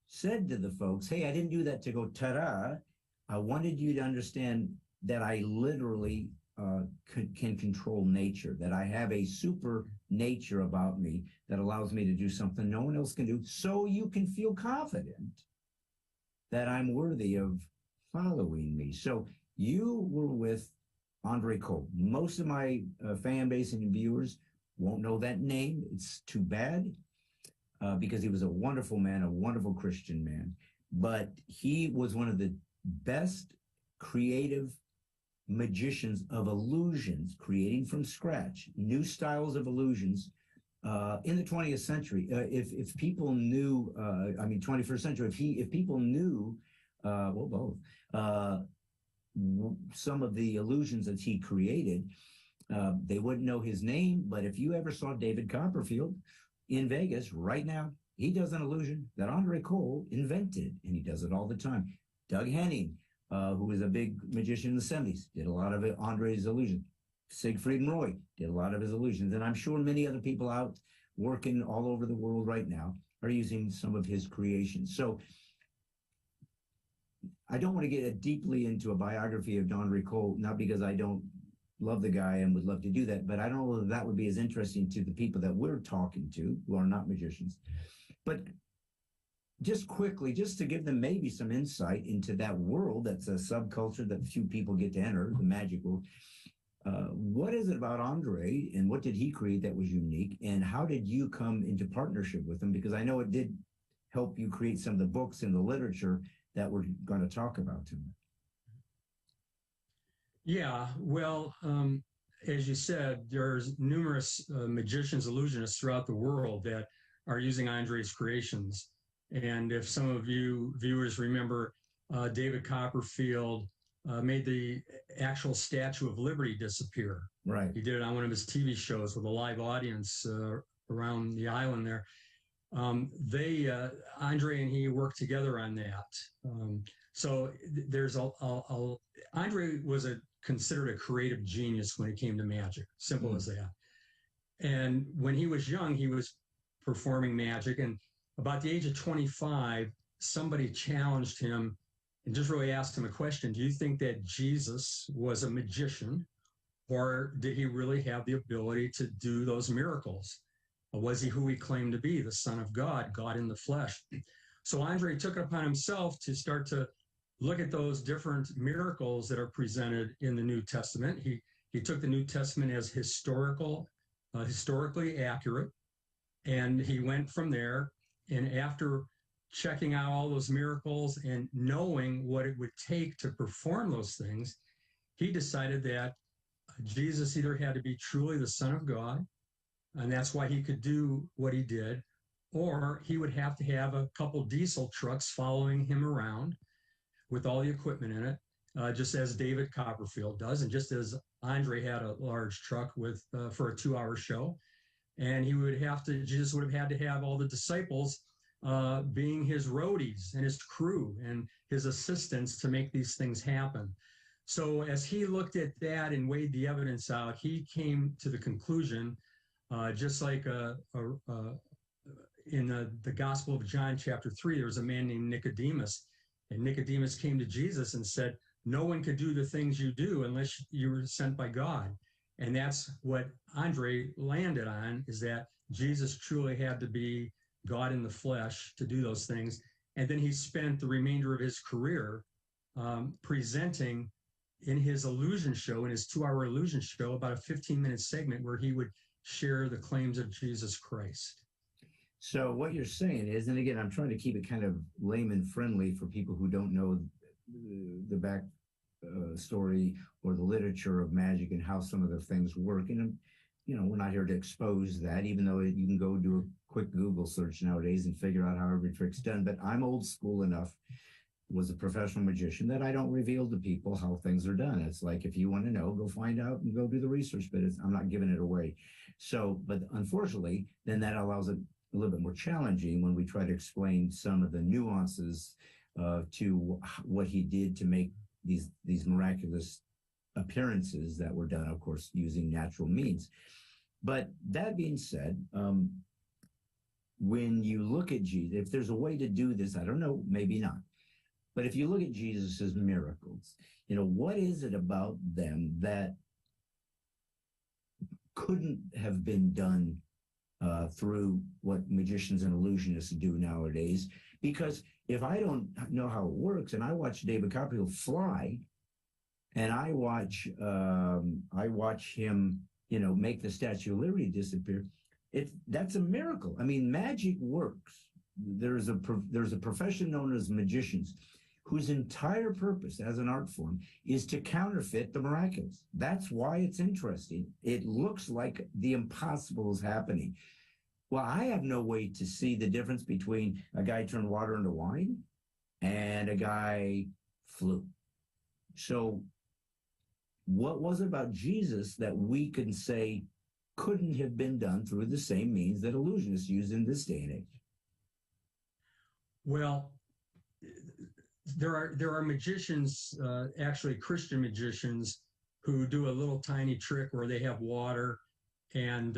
said to the folks, hey, I didn't do that to go ta-da. I wanted you to understand that I literally can control nature, that I have a super nature about me that allows me to do something no one else can do, so you can feel confident that I'm worthy of following me. So you were with Andre Cole. Most of my fan base and viewers won't know that name. It's too bad because he was a wonderful man, a wonderful Christian man. But he was one of the best creative magicians of illusions, creating from scratch new styles of illusions in the 20th century. If people knew, 21st century, if people knew, both, some of the illusions that he created, they wouldn't know his name. But if you ever saw David Copperfield in Vegas right now, he does an illusion that Andre Cole invented, and he does it all the time. Doug Henning, who was a big magician in the 70s, did a lot of it, Andre's illusions. Siegfried and Roy did a lot of his illusions. And I'm sure many other people out working all over the world right now are using some of his creations. So I don't want to get deeply into a biography of Andre Cole, not because I don't love the guy and would love to do that, but I don't know if that would be as interesting to the people that we're talking to who are not magicians. But just quickly, just to give them maybe some insight into that world that's a subculture that few people get to enter, the magic world. What is it about Andre and what did he create that was unique? And how did you come into partnership with him? Because I know it did help you create some of the books and the literature that we're going to talk about tonight. Yeah, well, as you said, there's numerous magicians, illusionists throughout the world that are using Andre's creations. And if some of you viewers remember, David Copperfield made the actual Statue of Liberty disappear. Right. He did it on one of his TV shows with a live audience around the island there. Andre and he worked together on that. So there's Andre was considered a creative genius when it came to magic, simple as that. And when he was young, he was performing magic. And about the age of 25, somebody challenged him and just really asked him a question. Do you think that Jesus was a magician, or did he really have the ability to do those miracles? Or was he who he claimed to be, the Son of God, God in the flesh? So Andre took it upon himself to start to look at those different miracles that are presented in the New Testament. He took the New Testament as historically accurate, and he went from there. And after checking out all those miracles and knowing what it would take to perform those things, he decided that Jesus either had to be truly the Son of God, and that's why he could do what he did, or he would have to have a couple diesel trucks following him around with all the equipment in it, just as David Copperfield does, and just as Andre had a large truck with for a 2-hour show. And Jesus would have had to have all the disciples being his roadies and his crew and his assistants to make these things happen. So as he looked at that and weighed the evidence out, he came to the conclusion, just like in the Gospel of John, chapter 3, there was a man named Nicodemus. And Nicodemus came to Jesus and said, no one could do the things you do unless you were sent by God. And that's what Andre landed on, is that Jesus truly had to be God in the flesh to do those things. And then he spent the remainder of his career presenting in his illusion show, in his 2-hour illusion show, about a 15-minute segment where he would share the claims of Jesus Christ. So what you're saying is, and again, I'm trying to keep it kind of layman friendly for people who don't know the back story or the literature of magic and how some of the things work. And, we're not here to expose that, even though you can go do a quick Google search nowadays and figure out how every trick's done. But I'm old school enough, was a professional magician, that I don't reveal to people how things are done. It's like, if you want to know, go find out and go do the research, but I'm not giving it away. So, but unfortunately, then that allows it a little bit more challenging when we try to explain some of the nuances to what he did to make these miraculous appearances that were done, of course, using natural means. But that being said, when you look at Jesus, if there's a way to do this, I don't know, maybe not. But if you look at Jesus's miracles, what is it about them that couldn't have been done through what magicians and illusionists do nowadays? Because if I don't know how it works and I watch David Copperfield fly, And I watch him, make the Statue of Liberty disappear. That's a miracle. I mean, magic works. There's a profession known as magicians, whose entire purpose as an art form is to counterfeit the miraculous. That's why it's interesting. It looks like the impossible is happening. Well, I have no way to see the difference between a guy turned water into wine and a guy flew. So what was it about Jesus that we can say couldn't have been done through the same means that illusionists use in this day and age? Well, there are magicians, actually Christian magicians, who do a little tiny trick where they have water and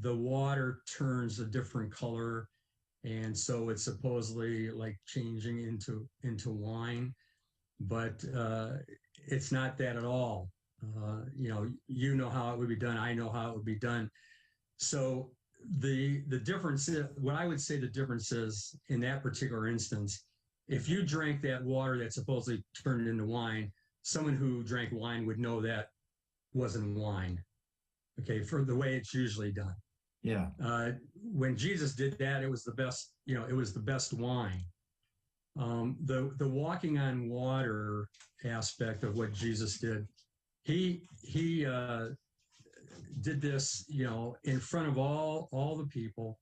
the water turns a different color, and so it's supposedly like changing into wine, but it's not that at all. You know how it would be done. I know how it would be done. So the difference is, what I would say the difference is in that particular instance, if you drank that water that supposedly turned into wine, someone who drank wine would know that wasn't wine. Okay, for the way it's usually done. Yeah. When Jesus did that, it was the best. It was the best wine. The walking on water aspect of what Jesus did, he did this, in front of all the people.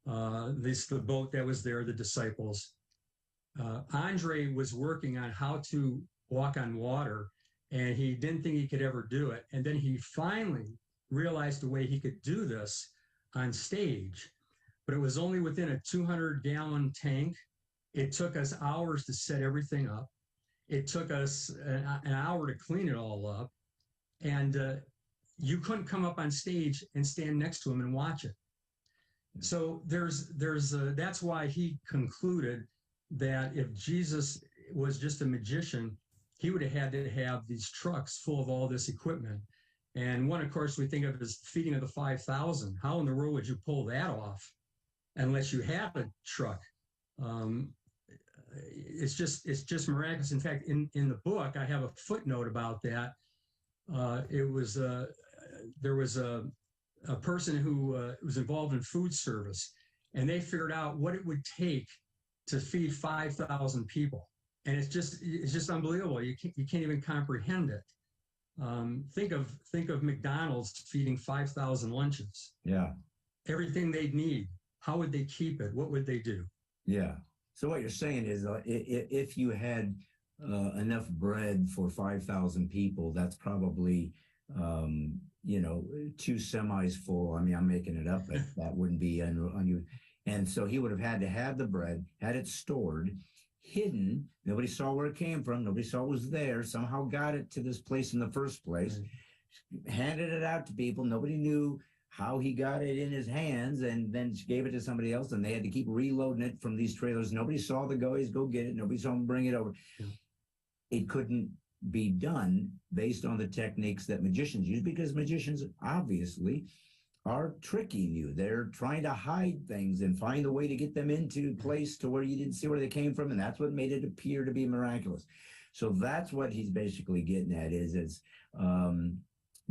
The boat that was there, the disciples. Andre was working on how to walk on water, and he didn't think he could ever do it. And then he finally realized the way he could do this on stage, but it was only within a 200-gallon tank. It took us hours to set everything up. It took us an hour to clean it all up. And you couldn't come up on stage and stand next to him and watch it. So that's why he concluded that if Jesus was just a magician, he would have had to have these trucks full of all this equipment. And one, of course, we think of as feeding of the 5,000. How in the world would you pull that off unless you had a truck? It's just miraculous. In fact, in the book, I have a footnote about that. There was a person who was involved in food service, and they figured out what it would take to feed 5,000 people, and it's just unbelievable. You can't even comprehend it. Think of McDonald's feeding 5,000 lunches. Yeah. Everything they'd need. How would they keep it? What would they do? Yeah. So what you're saying is, if you had enough bread for 5,000 people, that's probably 2 semis full. I mean, I'm making it up, but that wouldn't be unusual. And so he would have had to have the bread, had it stored, hidden. Nobody saw where it came from. Nobody saw it was there. Somehow got it to this place in the first place, handed it out to people. Nobody knew how he got it in his hands, and then gave it to somebody else, and they had to keep reloading it from these trailers. Nobody saw the guys go get it. Nobody saw him bring it over. Yeah. It couldn't be done based on the techniques that magicians use, because magicians obviously are tricking you. They're trying to hide things and find a way to get them into place to where you didn't see where they came from, and that's what made it appear to be miraculous. So that's what he's basically getting at, is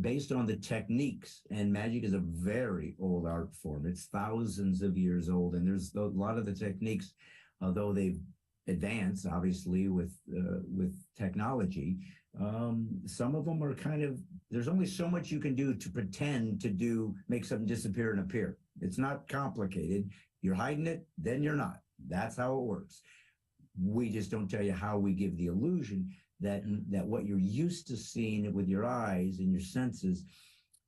based on the techniques, and magic is a very old art form. It's thousands of years old, and there's a lot of the techniques, although they've advanced, obviously, with technology, some of them are there's only so much you can do to pretend to make something disappear and appear. It's not complicated. You're hiding it, then you're not. That's how it works. We just don't tell you how we give the illusion that what you're used to seeing with your eyes and your senses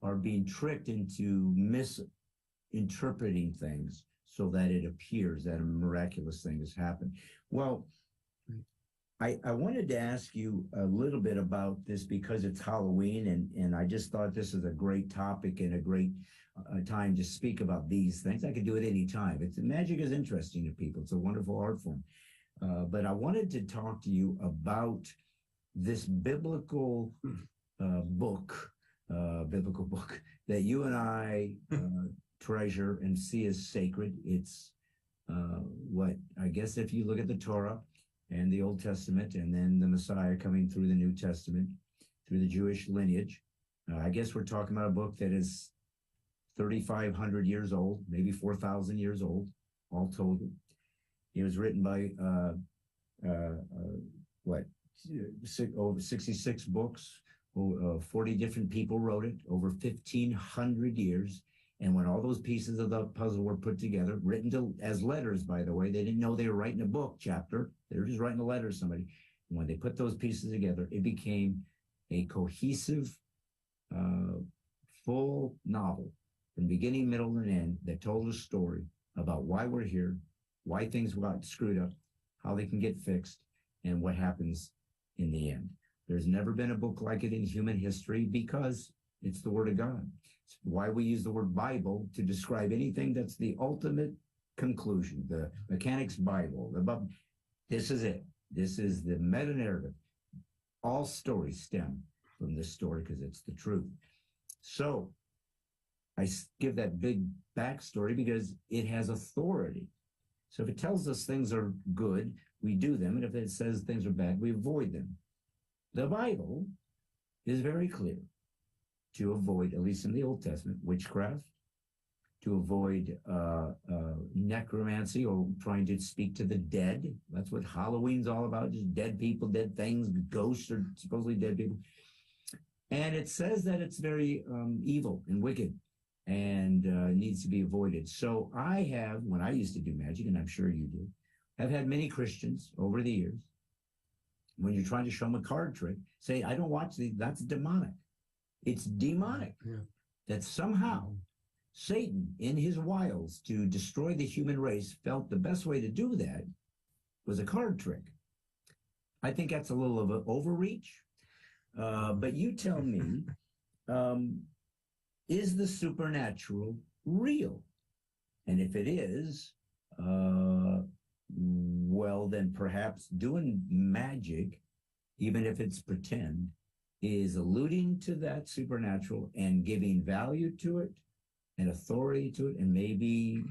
are being tricked into misinterpreting things so that it appears that a miraculous thing has happened. Well, I wanted to ask you a little bit about this because it's Halloween, and I just thought this is a great topic and a great time to speak about these things. I could do it any time. Magic is interesting to people. It's a wonderful art form. But I wanted to talk to you about this biblical book that you and I treasure and see as sacred. It's what I guess if you look at the Torah, and the Old Testament, and then the Messiah coming through the New Testament, through the Jewish lineage. I guess we're talking about a book that is 3,500 years old, maybe 4,000 years old, all told. It was written by, over 66 books, 40 different people wrote it, over 1,500 years. And when all those pieces of the puzzle were put together, written as letters, by the way, they didn't know they were writing a book chapter. They were just writing a letter to somebody. And when they put those pieces together, it became a cohesive, full novel from beginning, middle, and end that told a story about why we're here, why things got screwed up, how they can get fixed, and what happens in the end. There's never been a book like it in human history because it's the Word of God. It's why we use the word Bible to describe anything that's the ultimate conclusion, the Mechanic's Bible. This is it. This is the meta-narrative. All stories stem from this story because it's the truth. So I give that big backstory because it has authority. So if it tells us things are good, we do them. And if it says things are bad, we avoid them. The Bible is very clear to avoid, at least in the Old Testament, witchcraft, to avoid necromancy or trying to speak to the dead. That's what Halloween's all about, just dead people, dead things, ghosts are supposedly dead people. And it says that it's very evil and wicked and needs to be avoided. So I have, when I used to do magic, and I'm sure you do, I've had many Christians over the years, when you're trying to show them a card trick, say, I don't watch these, that's demonic. It's demonic. Yeah. That somehow Satan, in his wiles to destroy the human race, felt the best way to do that was a card trick. I think that's a little of an overreach. But you tell me, is the supernatural real? And if it is, well, then perhaps doing magic, even if it's pretend, is alluding to that supernatural and giving value to it and authority to it, and maybe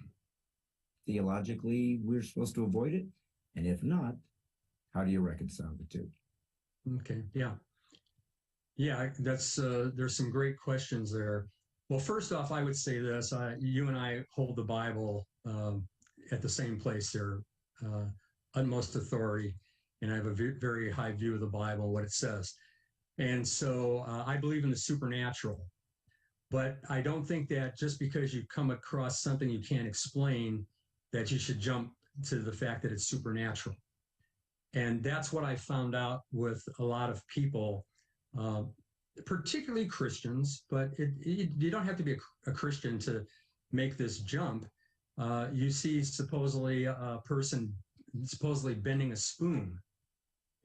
theologically we're supposed to avoid it. And if not, how do you reconcile the two? Okay, yeah. Yeah, that's there's some great questions there. Well, first off, I would say this. You and I hold the Bible at the same place there, utmost authority, and I have a very high view of the Bible, what it says. And so I believe in the supernatural, but I don't think that just because you come across something you can't explain, that you should jump to the fact that it's supernatural. And that's what I found out with a lot of people, particularly Christians, but you don't have to be a Christian to make this jump. You see supposedly a person supposedly bending a spoon,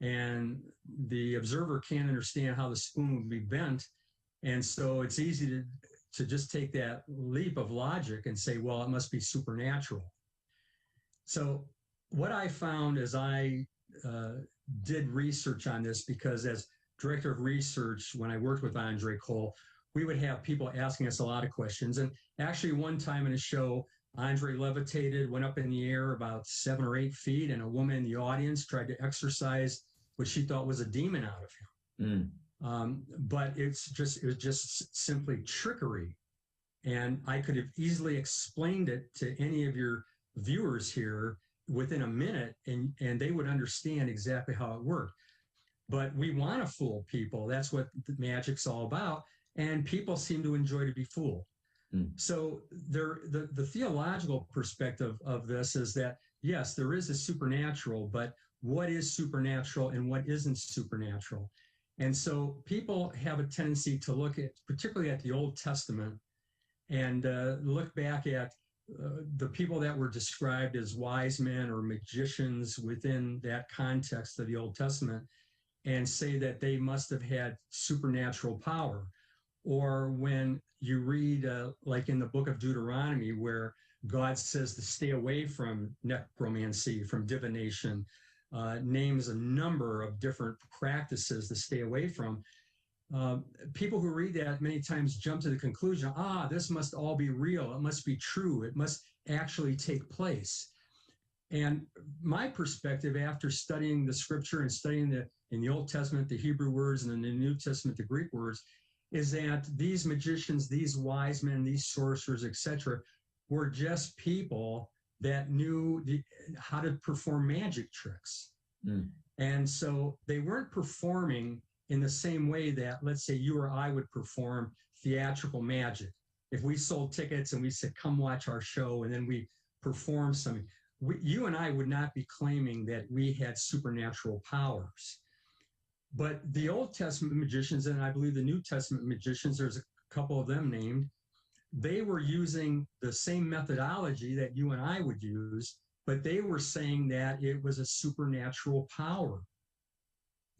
and the observer can't understand how the spoon would be bent. And so it's easy to just take that leap of logic and say, well, it must be supernatural. So what I found as I did research on this, because as director of research, when I worked with Andre Cole, we would have people asking us a lot of questions. And actually one time in a show, Andre levitated, went up in the air about 7 or 8 feet, and a woman in the audience tried to exorcise what she thought was a demon out of him. But it was just simply trickery. And I could have easily explained it to any of your viewers here within a minute, and they would understand exactly how it worked. But we want to fool people. That's what the magic's all about. And people seem to enjoy to be fooled. So the theological perspective of this is that, yes, there is a supernatural, but what is supernatural and what isn't supernatural? And so people have a tendency to look at, particularly at the Old Testament, and look back at the people that were described as wise men or magicians within that context of the Old Testament, and say that they must have had supernatural power. Or when you read, like in the book of Deuteronomy, where God says to stay away from necromancy, from divination, names a number of different practices to stay away from. People who read that many times jump to the conclusion, this must all be real. It must be true. It must actually take place. And my perspective after studying the scripture and studying in the Old Testament, the Hebrew words, and in the New Testament, the Greek words, is that these magicians, these wise men, these sorcerers, etc., were just people that knew how to perform magic tricks. Mm. And so they weren't performing in the same way that, let's say, you or I would perform theatrical magic. If we sold tickets and we said, come watch our show, and then we perform something, you and I would not be claiming that we had supernatural powers. But the Old Testament magicians, and I believe the New Testament magicians, there's a couple of them named, they were using the same methodology that you and I would use, but they were saying that it was a supernatural power.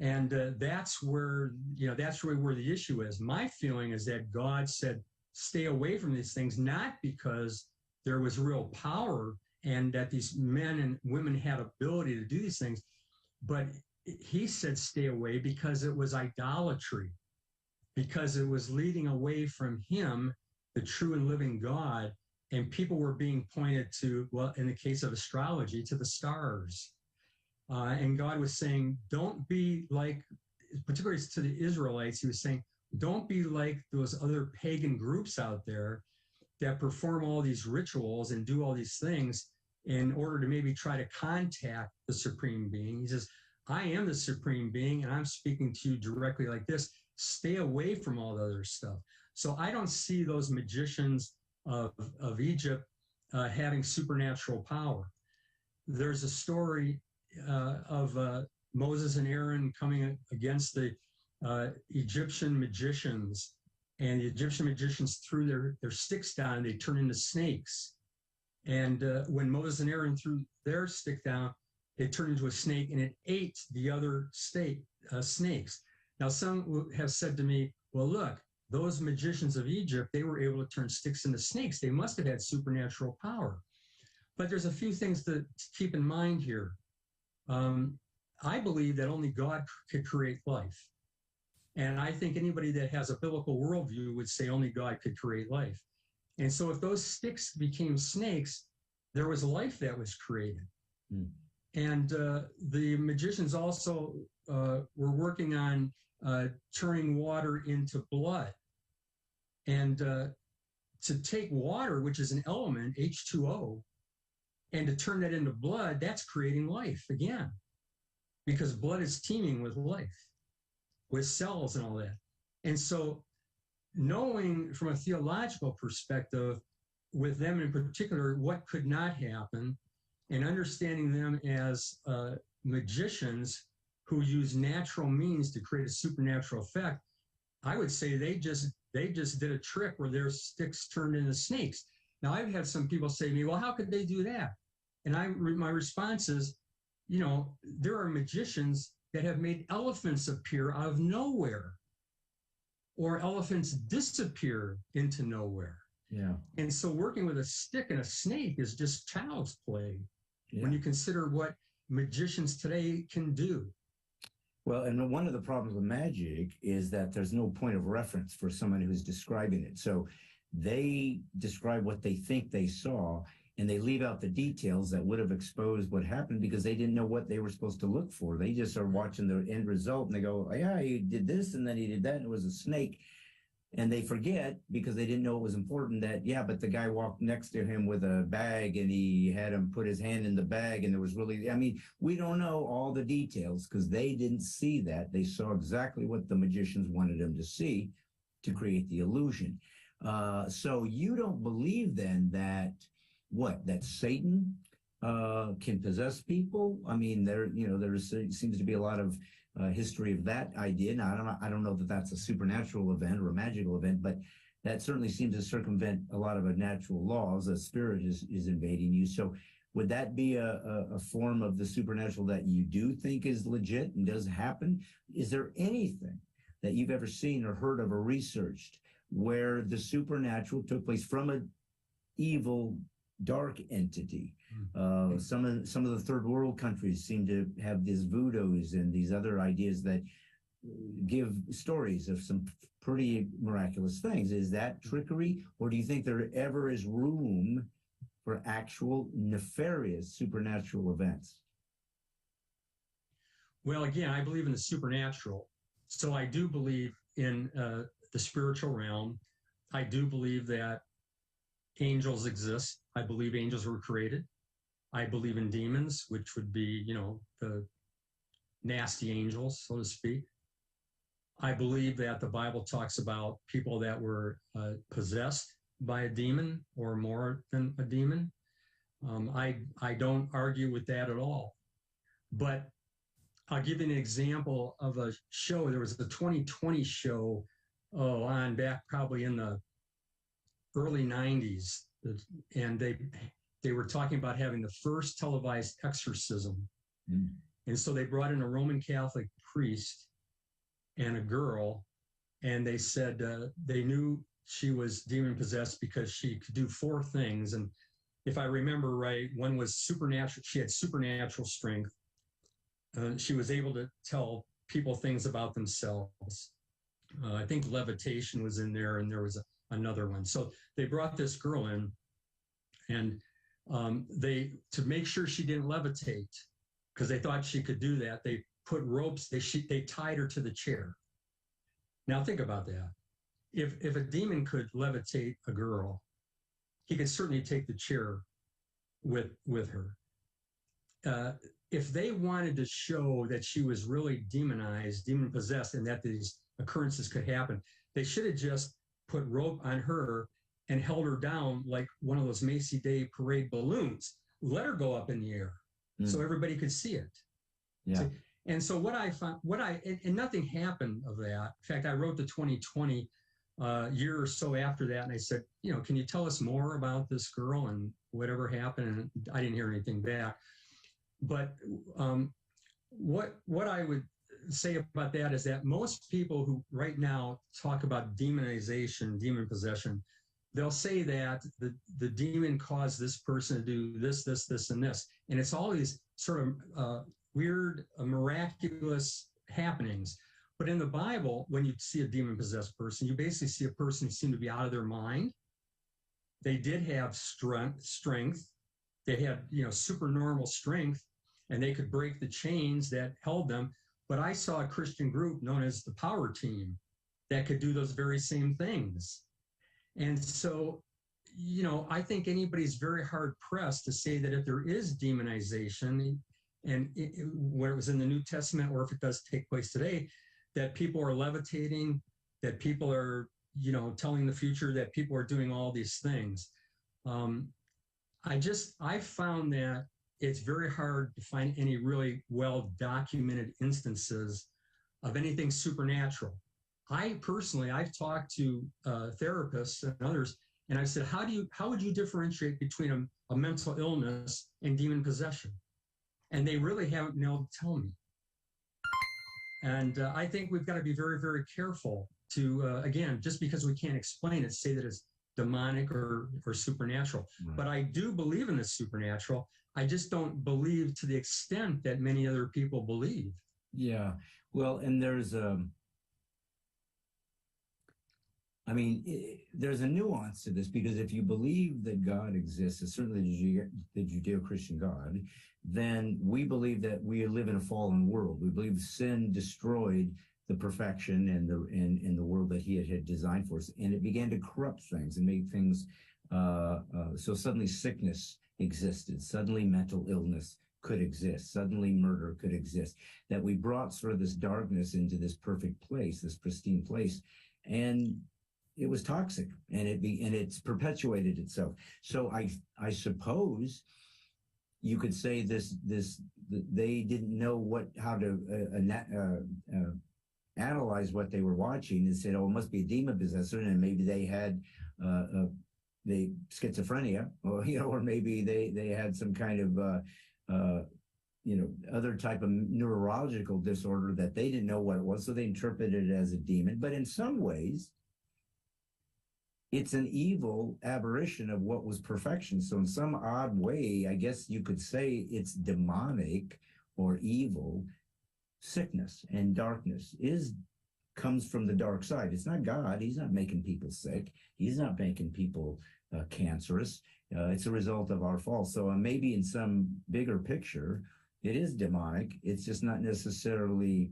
And that's where the issue is. My feeling is that God said, stay away from these things, not because there was real power and that these men and women had ability to do these things, but he said stay away because it was idolatry, because it was leading away from him, the true and living God, and people were being pointed to, well, in the case of astrology, to the stars. And God was saying, don't be like, particularly to the Israelites, he was saying, don't be like those other pagan groups out there that perform all these rituals and do all these things in order to maybe try to contact the supreme being. He says, I am the supreme being, and I'm speaking to you directly like this. Stay away from all the other stuff. So I don't see those magicians of Egypt having supernatural power. There's a story of Moses and Aaron coming against the Egyptian magicians, and the Egyptian magicians threw their sticks down and they turned into snakes. And when Moses and Aaron threw their stick down, it turned into a snake and it ate the other snakes. Now, some have said to me, well, look, those magicians of Egypt, they were able to turn sticks into snakes. They must have had supernatural power. But there's a few things to keep in mind here. I believe that only God could create life. And I think anybody that has a biblical worldview would say only God could create life. And so if those sticks became snakes, there was life that was created. Mm. And the magicians also were working on turning water into blood. And to take water, which is an element, H2O, and to turn that into blood, that's creating life again. Because blood is teeming with life, with cells and all that. And so knowing from a theological perspective, with them in particular, what could not happen, and understanding them as magicians who use natural means to create a supernatural effect, I would say they just did a trick where their sticks turned into snakes. Now, I've had some people say to me, well, how could they do that? And my response is, you know, there are magicians that have made elephants appear out of nowhere, or elephants disappear into nowhere. Yeah. And so working with a stick and a snake is just child's play when you consider what magicians today can do. Well, and one of the problems with magic is that there's no point of reference for someone who's describing it. So they describe what they think they saw, and they leave out the details that would have exposed what happened because they didn't know what they were supposed to look for. They just are watching the end result, and they go, oh, yeah, he did this, and then he did that, and it was a snake. And they forget, because they didn't know it was important, that, yeah, but the guy walked next to him with a bag, and he had him put his hand in the bag, and there was really, I mean, we don't know all the details because they didn't see that. They saw exactly what the magicians wanted them to see to create the illusion. So you don't believe then that Satan can possess people? I mean, there seems to be a lot of history of that idea. Now, I don't know that that's a supernatural event or a magical event, but that certainly seems to circumvent a lot of natural laws. A spirit is invading you. So would that be a form of the supernatural that you do think is legit and does happen? Is there anything that you've ever seen or heard of or researched where the supernatural took place from an evil, dark entity? Some of the third world countries seem to have these voodoos and these other ideas that give stories of some pretty miraculous things. Is that trickery, or do you think there ever is room for actual nefarious supernatural events? Well, again, I believe in the supernatural. So I do believe in the spiritual realm. I do believe that angels exist. I believe angels were created. I believe in demons, which would be, the nasty angels, so to speak. I believe that the Bible talks about people that were possessed by a demon or more than a demon. I don't argue with that at all. But I'll give you an example of a show. There was a 2020 show, on back probably in the early 90s. And they were talking about having the first televised exorcism. Mm. And so they brought in a Roman Catholic priest and a girl, and they said they knew she was demon possessed because she could do 4 things. And if I remember right, one was supernatural. She had supernatural strength. She was able to tell people things about themselves. I think levitation was in there, and there was another one. So they brought this girl in, and to make sure she didn't levitate, because they thought she could do that, they put ropes, they tied her to the chair. Now think about that. If a demon could levitate a girl, he could certainly take the chair with her. If they wanted to show that she was really demonized, demon possessed, and that these occurrences could happen, they should have just put rope on her and held her down like one of those Macy Day parade balloons. Let her go up in the air so everybody could see it. Yeah. So, and so what I found, and nothing happened of that. In fact, I wrote the 2020 year or so after that, and I said, can you tell us more about this girl and whatever happened? And I didn't hear anything back. But what I would say about that is that most people who right now talk about demonization, demon possession, they'll say that the demon caused this person to do this, and this. And it's all these sort of weird, miraculous happenings. But in the Bible, when you see a demon-possessed person, you basically see a person who seemed to be out of their mind. They did have strength. They had, supernormal strength, and they could break the chains that held them. But I saw a Christian group known as the Power Team that could do those very same things. And so, I think anybody's very hard-pressed to say that if there is demonization, and where it was in the New Testament, or if it does take place today, that people are levitating, that people are, telling the future, that people are doing all these things. I found that it's very hard to find any really well-documented instances of anything supernatural. I've talked to therapists and others, and I said, how would you differentiate between a mental illness and demon possession? And they really haven't been able to tell me. And I think we've got to be very, very careful to, again, just because we can't explain it, say that it's demonic or supernatural. Right. But I do believe in the supernatural. I just don't believe to the extent that many other people believe. Yeah. Well, and there's there's a nuance to this, because if you believe that God exists, certainly the Judeo-Christian God, then we believe that we live in a fallen world. We believe sin destroyed the perfection and the world that he had designed for us, and it began to corrupt things and make things so suddenly sickness existed, suddenly mental illness could exist, suddenly murder could exist, that we brought sort of this darkness into this perfect place, this pristine place, and it was toxic, and it's perpetuated itself. So I suppose you could say they didn't know how to analyze what they were watching, and said, "Oh, it must be a demon possessor," and maybe they had the schizophrenia, or maybe they had some kind of other type of neurological disorder that they didn't know what it was, so they interpreted it as a demon. But in some ways, it's an evil aberration of what was perfection. So in some odd way, I guess you could say it's demonic or evil. Sickness and darkness comes from the dark side. It's not God. He's not making people sick. He's not making people cancerous. It's a result of our fall. So maybe in some bigger picture, it is demonic. It's just not necessarily,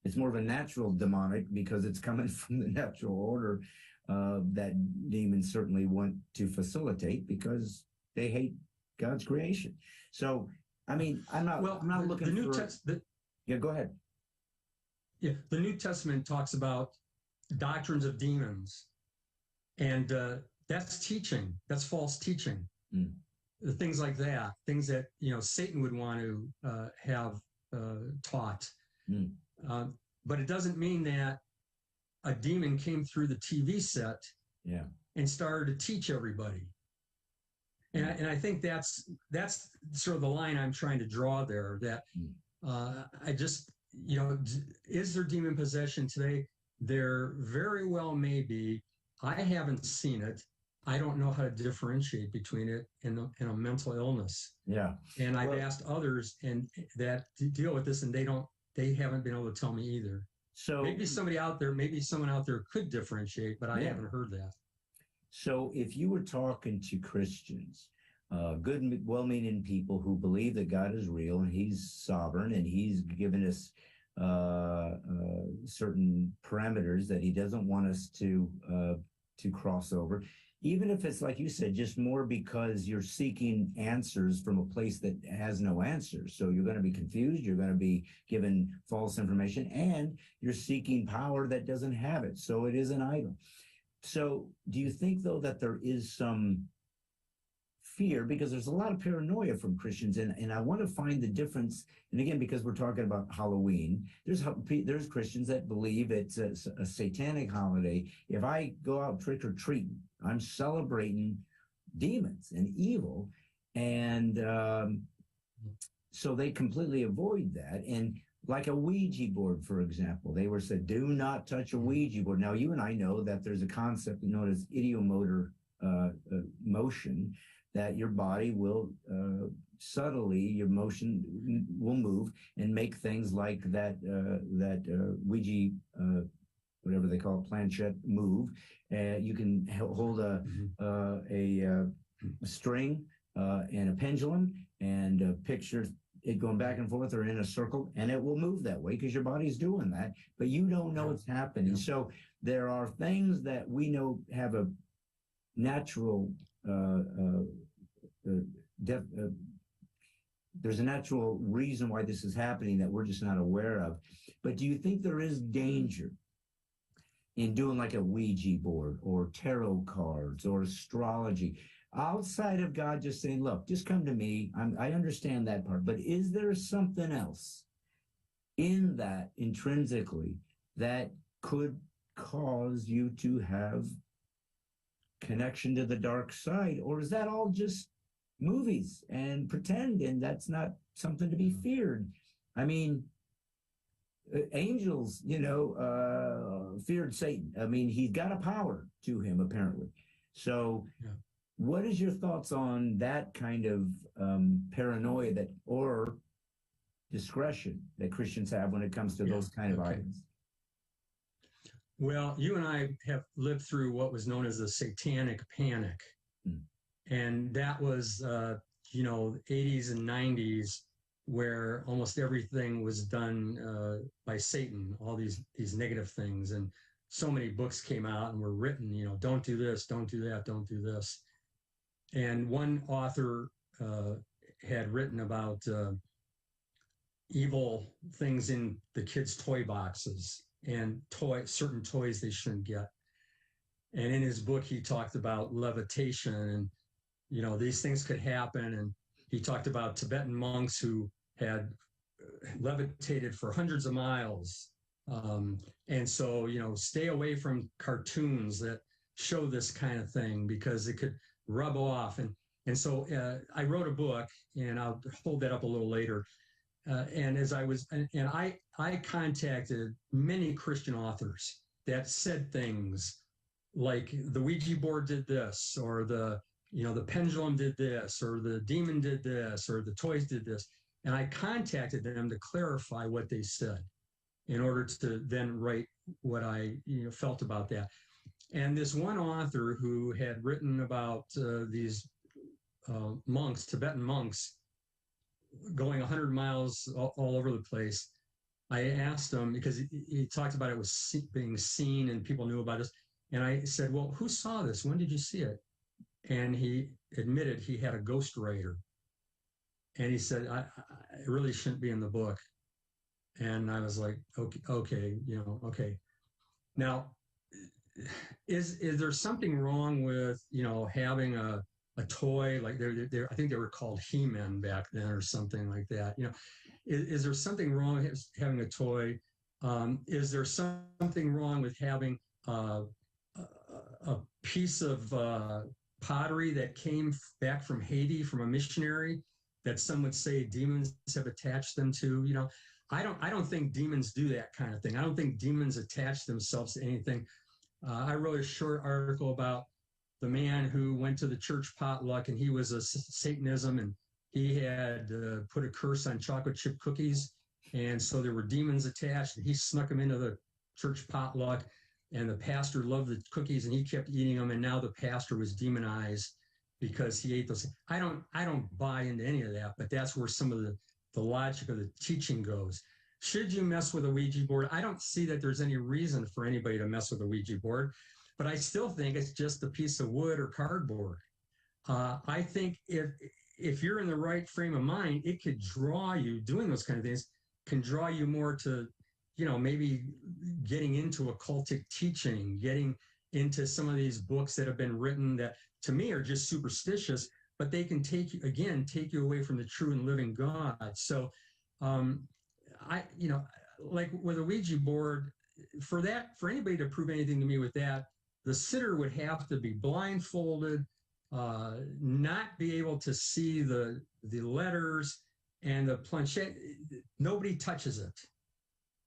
it's more of a natural demonic because it's coming from the natural order that demons certainly want to facilitate because they hate God's creation. So, I mean, I'm not looking the New for... Yeah, go ahead. Yeah, the New Testament talks about doctrines of demons, and that's teaching. That's false teaching. Things like that, things that Satan would want to have taught. But it doesn't mean that a demon came through the TV set and started to teach everybody. And I think that's sort of the line I'm trying to draw there. That I just, is there demon possession today? There very well may be. I haven't seen it. I don't know how to differentiate between it and a mental illness. Yeah. And I've asked others that deal with this, and they haven't been able to tell me either. So maybe someone out there could differentiate, but I haven't heard that. So if you were talking to Christians, good, well-meaning people who believe that God is real and he's sovereign and he's given us certain parameters that he doesn't want us to cross over, even if it's like you said, just more because you're seeking answers from a place that has no answers. So you're going to be confused, you're going to be given false information, and you're seeking power that doesn't have it. So it is an idol. So do you think, though, that there is some fear? Because there's a lot of paranoia from Christians, and I want to find the difference. And again, because we're talking about Halloween, there's Christians that believe it's a satanic holiday. If I go out trick-or-treating, I'm celebrating demons and evil, and so they completely avoid that. And like a Ouija board, for example, they were said, do not touch a Ouija board. Now, you and I know that there's a concept known as ideomotor motion, that your body will subtly, your motion will move and make things like that Ouija, whatever they call it, planchette, move. You can hold a string and a pendulum and picture it going back and forth or in a circle, and it will move that way because your body's doing that, but you don't know what's happening. So there are things that we know have a natural there's a natural reason why this is happening that we're just not aware of. But do you think there is danger in doing like a Ouija board or tarot cards or astrology outside of God just saying, look, just come to me? I understand that part, but is there something else in that intrinsically that could cause you to have connection to the dark side? Or is that all just movies and pretend, and that's not something to be feared? I mean, angels, feared Satan. I mean, he's got a power to him, apparently. So what is your thoughts on that kind of paranoia or discretion that Christians have when it comes to those kind of items? Well, you and I have lived through what was known as the Satanic Panic. And that was, 80s and 90s, where almost everything was done by Satan, all these negative things. And so many books came out and were written, don't do this, don't do that, don't do this. And one author had written about evil things in the kids' toy boxes and certain toys they shouldn't get. And in his book, he talked about levitation and, these things could happen. And he talked about Tibetan monks who had levitated for hundreds of miles. And so, stay away from cartoons that show this kind of thing because it could rub off. And so I wrote a book, and I'll hold that up a little later. And I contacted many Christian authors that said things like the Ouija board did this, or the pendulum did this, or the demon did this, or the toys did this. And I contacted them to clarify what they said in order to then write what I felt about that. And this one author who had written about these monks, Tibetan monks, going 100 miles all over the place, I asked him, because he talked about it was being seen and people knew about it. And I said, well, who saw this? When did you see it? And he admitted he had a ghostwriter. And he said, I really shouldn't be in the book. And I was like, okay, okay. Now, is there something wrong with, having a toy like I think they were called He-Men back then or something like that? Is there something wrong with having a toy? Is there something wrong with having a piece of pottery that came back from Haiti from a missionary that some would say demons have attached them to? I don't think demons do that kind of thing. I don't think demons attach themselves to anything. I wrote a short article about the man who went to the church potluck, and he was a Satanism, and he had put a curse on chocolate chip cookies. And so there were demons attached, and he snuck them into the church potluck, and the pastor loved the cookies, and he kept eating them. And now the pastor was demonized because he ate those. I don't buy into any of that, but that's where some of the logic of the teaching goes. Should you mess with a Ouija board? I don't see that there's any reason for anybody to mess with a Ouija board, but I still think it's just a piece of wood or cardboard. I think if you're in the right frame of mind, it could draw you, doing those kind of things, can draw you more to, maybe getting into occultic teaching, getting into some of these books that have been written that to me are just superstitious, but they can take you away from the true and living God. So, like with a Ouija board, for anybody to prove anything to me with that, the sitter would have to be blindfolded, not be able to see the letters and the planchette. Nobody touches it,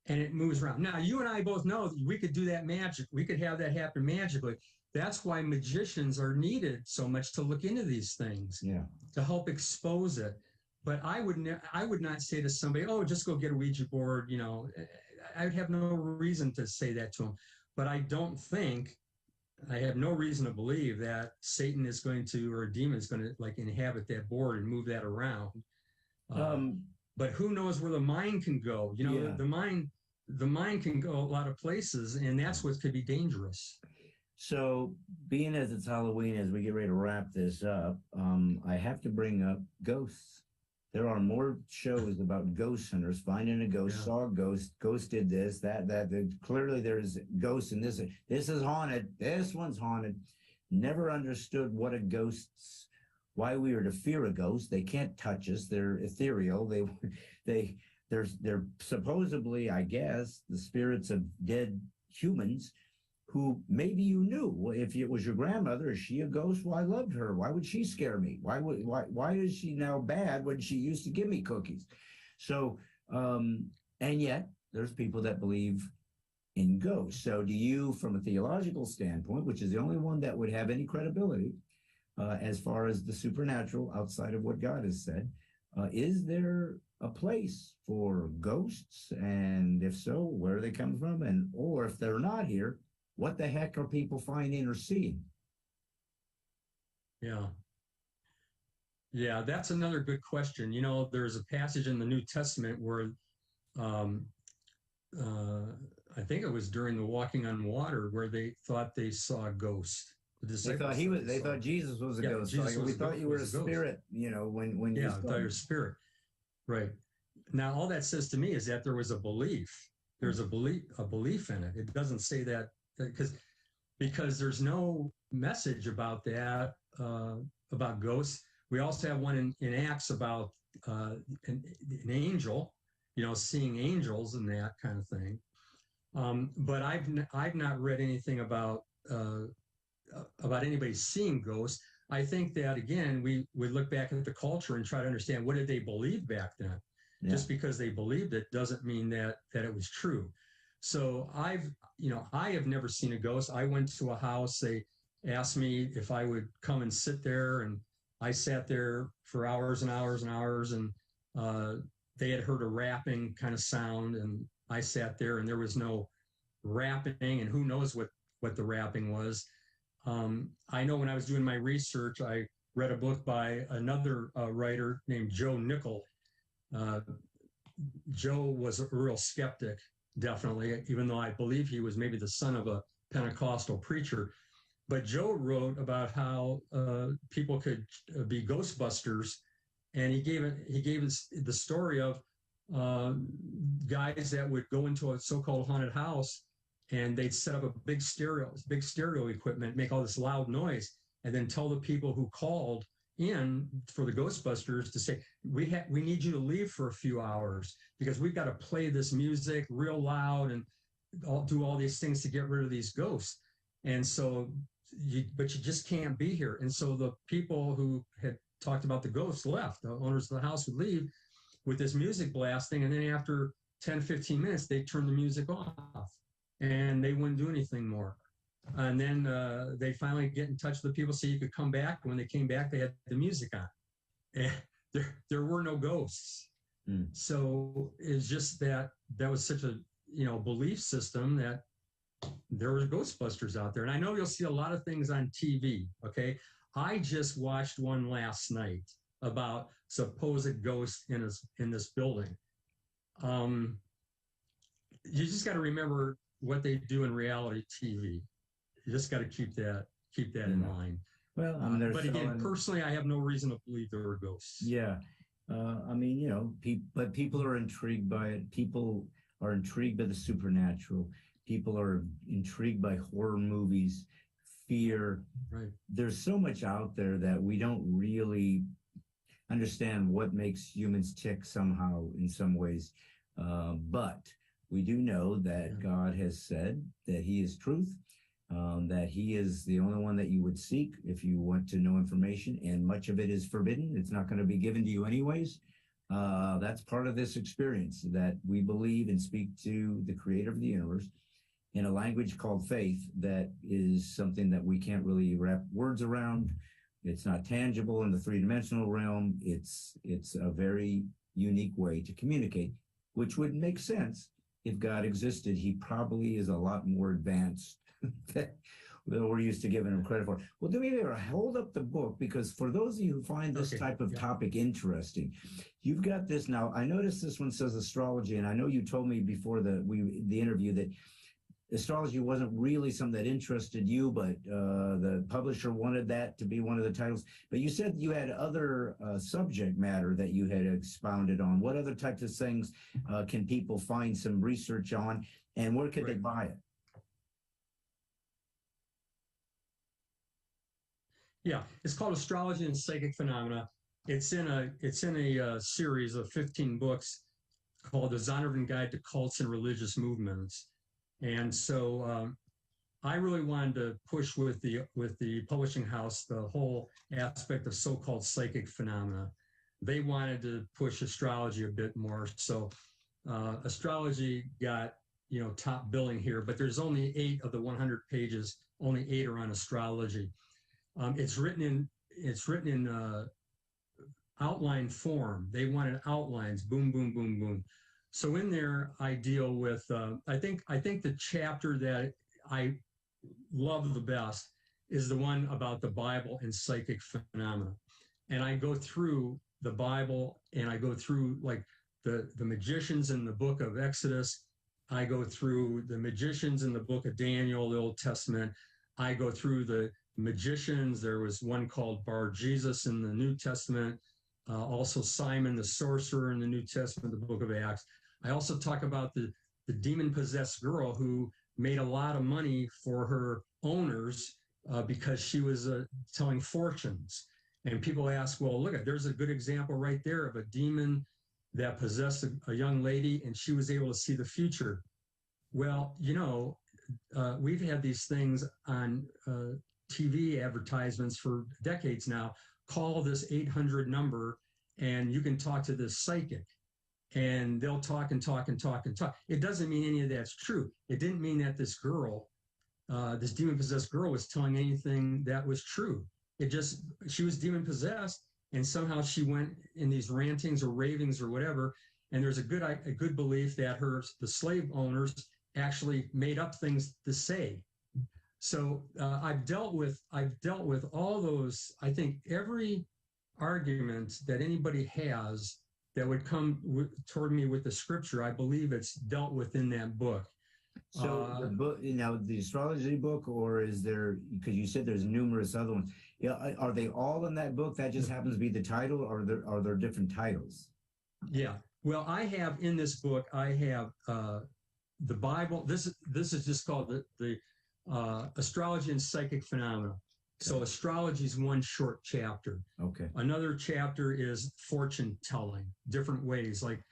and it moves around. Now, you and I both know that we could do that magic. We could have that happen magically. That's why magicians are needed so much to look into these things, to help expose it. But I would not say to somebody, oh, just go get a Ouija board. I would have no reason to say that to them. But I have no reason to believe that Satan is going to, or a demon is going to inhabit that board and move that around. But who knows where the mind can go? The mind can go a lot of places, and that's what could be dangerous. So, being as it's Halloween, as we get ready to wrap this up, I have to bring up ghosts. There are more shows about ghost hunters, finding a ghost, saw a ghost, ghost did this, that. Clearly there's ghosts in this. This is haunted. This one's haunted. Never understood what a ghost's, why we are to fear a ghost. They can't touch us. They're ethereal. They're supposedly, I guess, the spirits of dead humans who maybe you knew. If it was your grandmother, is she a ghost? Well, I loved her. Why would she scare me? Why is she now bad when she used to give me cookies? So, and yet there's people that believe in ghosts. So do you, from a theological standpoint, which is the only one that would have any credibility as far as the supernatural outside of what God has said, is there a place for ghosts? And if so, where are they coming from? And or if they're not here, what the heck are people finding or seeing? Yeah, that's another good question. There's a passage in the New Testament where I think it was during the walking on water where they thought they saw a ghost. They thought Jesus was a ghost. We thought you were a spirit, when you thought you were a spirit. Right. Now, all that says to me is that there was a belief. There's a belief in it. It doesn't say that because there's no message about that, about ghosts. We also have one in Acts about an angel, seeing angels and that kind of thing. But I've not read anything about anybody seeing ghosts. I think that, again, we look back at the culture and try to understand, what did they believe back then? Yeah. Just because they believed it doesn't mean that it was true. So I have never seen a ghost. I went to a house. They asked me if I would come and sit there, and I sat there for hours and hours and hours, and they had heard a rapping kind of sound, and I sat there, and there was no rapping, and who knows what what the rapping was. I know when I was doing my research, I read a book by another writer named Joe Nickell. Joe was a real skeptic, definitely, even though I believe he was maybe the son of a Pentecostal preacher. But Joe wrote about how people could be Ghostbusters, and he gave us the story of guys that would go into a so-called haunted house, and they'd set up a big stereo equipment, make all this loud noise, and then tell the people who called in for the Ghostbusters to say, we need you to leave for a few hours because we've got to play this music real loud and do all these things to get rid of these ghosts. And so, but you just can't be here. And so the people who had talked about the ghosts left. The owners of the house would leave with this music blasting, and then after 10, 15 minutes, they'd turn the music off, and they wouldn't do anything more. And then they finally get in touch with the people so you could come back. When they came back, they had the music on. And there were no ghosts. So it's just that was such a belief system that there were Ghostbusters out there. And I know you'll see a lot of things on TV, okay? I just watched one last night about supposed ghosts in this building. You just got to remember what they do in reality TV. You just got to keep that in mind. Well, but again, personally, I have no reason to believe there are ghosts. Yeah. But people are intrigued by it. People are intrigued by the supernatural. People are intrigued by horror movies, fear. Right. There's so much out there that we don't really understand what makes humans tick somehow in some ways. But we do know that God has said that he is truth, that he is the only one that you would seek if you want to know information, and much of it is forbidden. It's not going to be given to you anyways. That's part of this experience, that we believe and speak to the creator of the universe in a language called faith that is something that we can't really wrap words around. It's not tangible in the three-dimensional realm. It's a very unique way to communicate, which would make sense. If God existed, he probably is a lot more advanced than we're used to giving him credit for. Well, do me a favor, hold up the book, because for those of you who find this type of topic interesting, you've got this now. I noticed this one says astrology, and I know you told me before the interview that astrology wasn't really something that interested you, but the publisher wanted that to be one of the titles. But you said you had other subject matter that you had expounded on. What other types of things can people find some research on, and where could they buy it? Yeah, it's called Astrology and Psychic Phenomena. It's in a series of 15 books called The Zondervan Guide to Cults and Religious Movements. And so I really wanted to push with the publishing house the whole aspect of so-called psychic phenomena. They wanted to push astrology a bit more. So astrology got top billing here, but there's only 8 of the 100 pages. Only 8 are on astrology. It's written in outline form. They wanted outlines. Boom, boom, boom, boom. So in there, I deal with, I think the chapter that I love the best is the one about the Bible and psychic phenomena. And I go through the Bible, and I go through like the magicians in the book of Exodus. I go through the magicians in the book of Daniel, the Old Testament. I go through the magicians. There was one called Bar Jesus in the New Testament. Also Simon the sorcerer in the New Testament, the book of Acts. I also talk about the demon-possessed girl who made a lot of money for her owners because she was telling fortunes. And people ask, well, look, there's a good example right there of a demon that possessed a young lady, and she was able to see the future. Well, we've had these things on TV advertisements for decades now. Call this 800 number, and you can talk to this psychic. And they'll talk and talk and talk and talk. It doesn't mean any of that's true. It didn't mean that this girl, this demon-possessed girl, was telling anything that was true. She was demon-possessed, and somehow she went in these rantings or ravings or whatever. And there's a good belief that the slave owners actually made up things to say. So I've dealt with all those. I think every argument that anybody has that would come toward me with the scripture, I believe it's dealt with in that book. So the book, now the astrology book, or is there, because you said there's numerous other ones. Yeah, are they all in that book? That just happens to be the title, or are there different titles? Yeah. Well, I have in this book, I have the Bible. This is just called the Astrology and Psychic Phenomena. So astrology is one short chapter. Okay. Another chapter is fortune telling, different ways. Like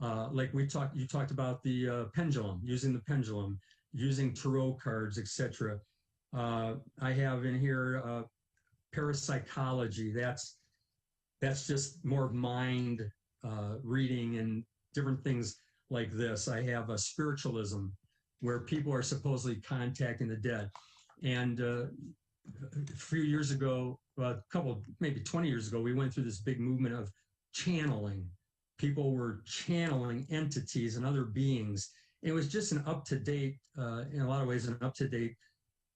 you talked about the pendulum, using the pendulum, using tarot cards, etc. I have in here parapsychology. That's just more mind reading and different things like this. I have a spiritualism, where people are supposedly contacting the dead. And a few years ago, maybe 20 years ago, we went through this big movement of channeling. People were channeling entities and other beings. It was just an up-to-date, in a lot of ways, an up-to-date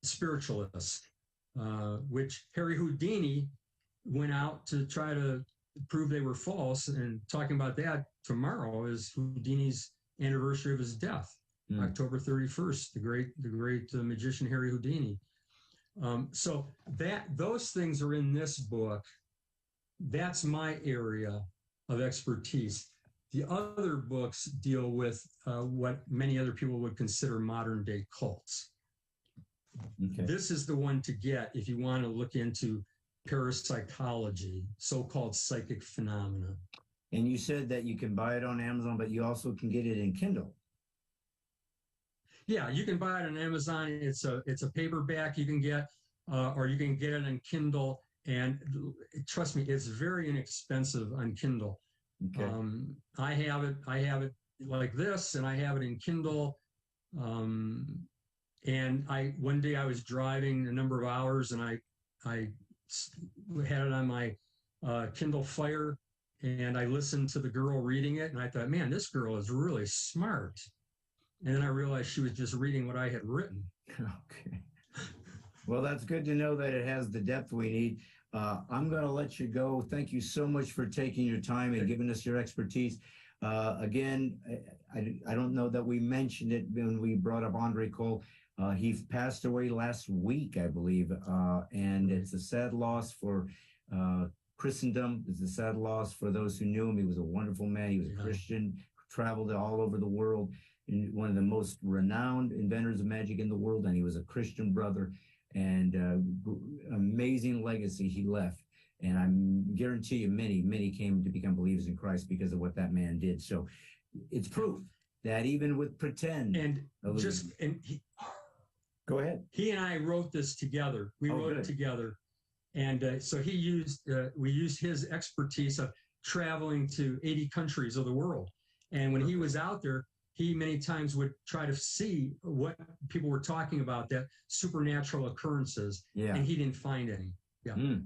spiritualist, which Harry Houdini went out to try to prove they were false. And talking about that, tomorrow is Houdini's anniversary of his death, October 31st, the great magician Harry Houdini. So those things are in this book. That's my area of expertise. The other books deal with what many other people would consider modern day cults. Okay. This is the one to get if you want to look into parapsychology, so-called psychic phenomena. And you said that you can buy it on Amazon, but you also can get it in Kindle. Yeah, you can buy it on Amazon. It's a paperback you can get, or you can get it on Kindle. And trust me, it's very inexpensive on Kindle. Okay. I have it like this, and I have it in Kindle. And one day I was driving a number of hours, and I had it on my Kindle Fire, and I listened to the girl reading it, and I thought, man, this girl is really smart. And then I realized she was just reading what I had written. Okay. Well, that's good to know that it has the depth we need. I'm going to let you go. Thank you so much for taking your time and giving us your expertise. Again, I don't know that we mentioned it when we brought up Andre Cole. He passed away last week, I believe, and it's a sad loss for Christendom. It's a sad loss for those who knew him. He was a wonderful man. He was a Christian, traveled all over the world, and one of the most renowned inventors of magic in the world, and he was a Christian brother, and amazing legacy he left. And I guarantee you many came to become believers in Christ because of what that man did. So it's proof that even with pretend go ahead. He and I wrote this together. We wrote it together. And so we used his expertise of traveling to 80 countries of the world. And when he was out there, he many times would try to see what people were talking about, that supernatural occurrences. Yeah. And he didn't find any. Yeah.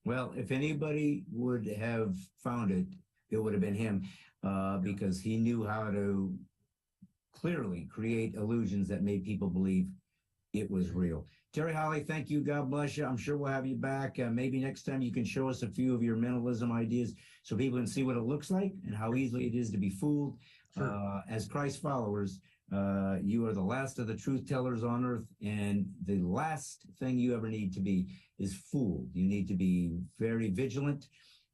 Well, if anybody would have found it, it would have been him, because he knew how to clearly create illusions that made people believe it was real. Terry Holly, thank you. God bless you. I'm sure we'll have you back. Maybe next time you can show us a few of your mentalism ideas so people can see what it looks like and how easily it is to be fooled. Sure. As Christ followers, you are the last of the truth tellers on earth, and the last thing you ever need to be is fooled. You need to be very vigilant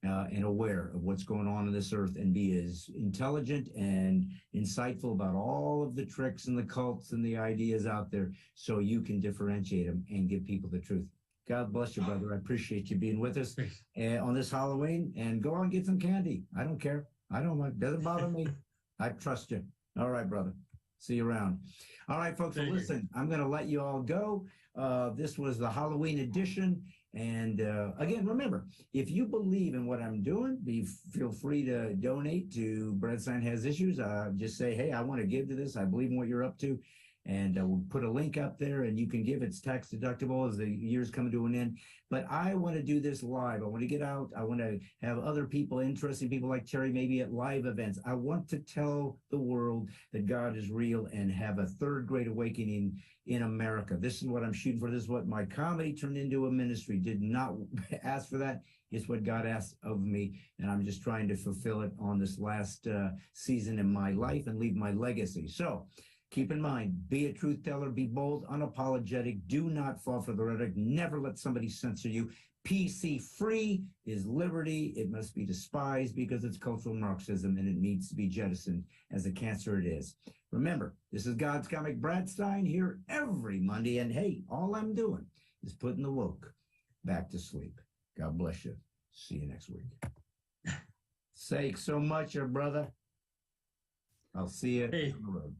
and aware of what's going on this earth, and be as intelligent and insightful about all of the tricks and the cults and the ideas out there so you can differentiate them and give people the truth. God bless you, brother. I appreciate you being with us on this Halloween, and go on and get some candy. I don't care. It doesn't bother me. I trust you. All right, brother. See you around. All right, folks, well, listen, I'm going to let you all go. This was the Halloween edition. And again, remember, if you believe in what I'm doing, feel free to donate to Stine Has Issues. Just say, hey, I want to give to this. I believe in what you're up to. And we'll put a link up there, and you can give. It's tax deductible as the year's coming to an end. But I want to do this live. I want to get out. I want to have other people, interesting people like Terry, maybe at live events. I want to tell the world that God is real and have a third great awakening in America. This is what I'm shooting for. This is what my comedy turned into a ministry. Did not ask for that. It's what God asked of me, and I'm just trying to fulfill it on this last season in my life and leave my legacy. So keep in mind, be a truth teller, be bold, unapologetic, do not fall for the rhetoric, never let somebody censor you. PC free is liberty. It must be despised because it's cultural Marxism, and it needs to be jettisoned as a cancer it is. Remember, this is God's Comic, Brad Stine, here every Monday, and hey, all I'm doing is putting the woke back to sleep. God bless you. See you next week. Thanks so much, brother. I'll see you on the road.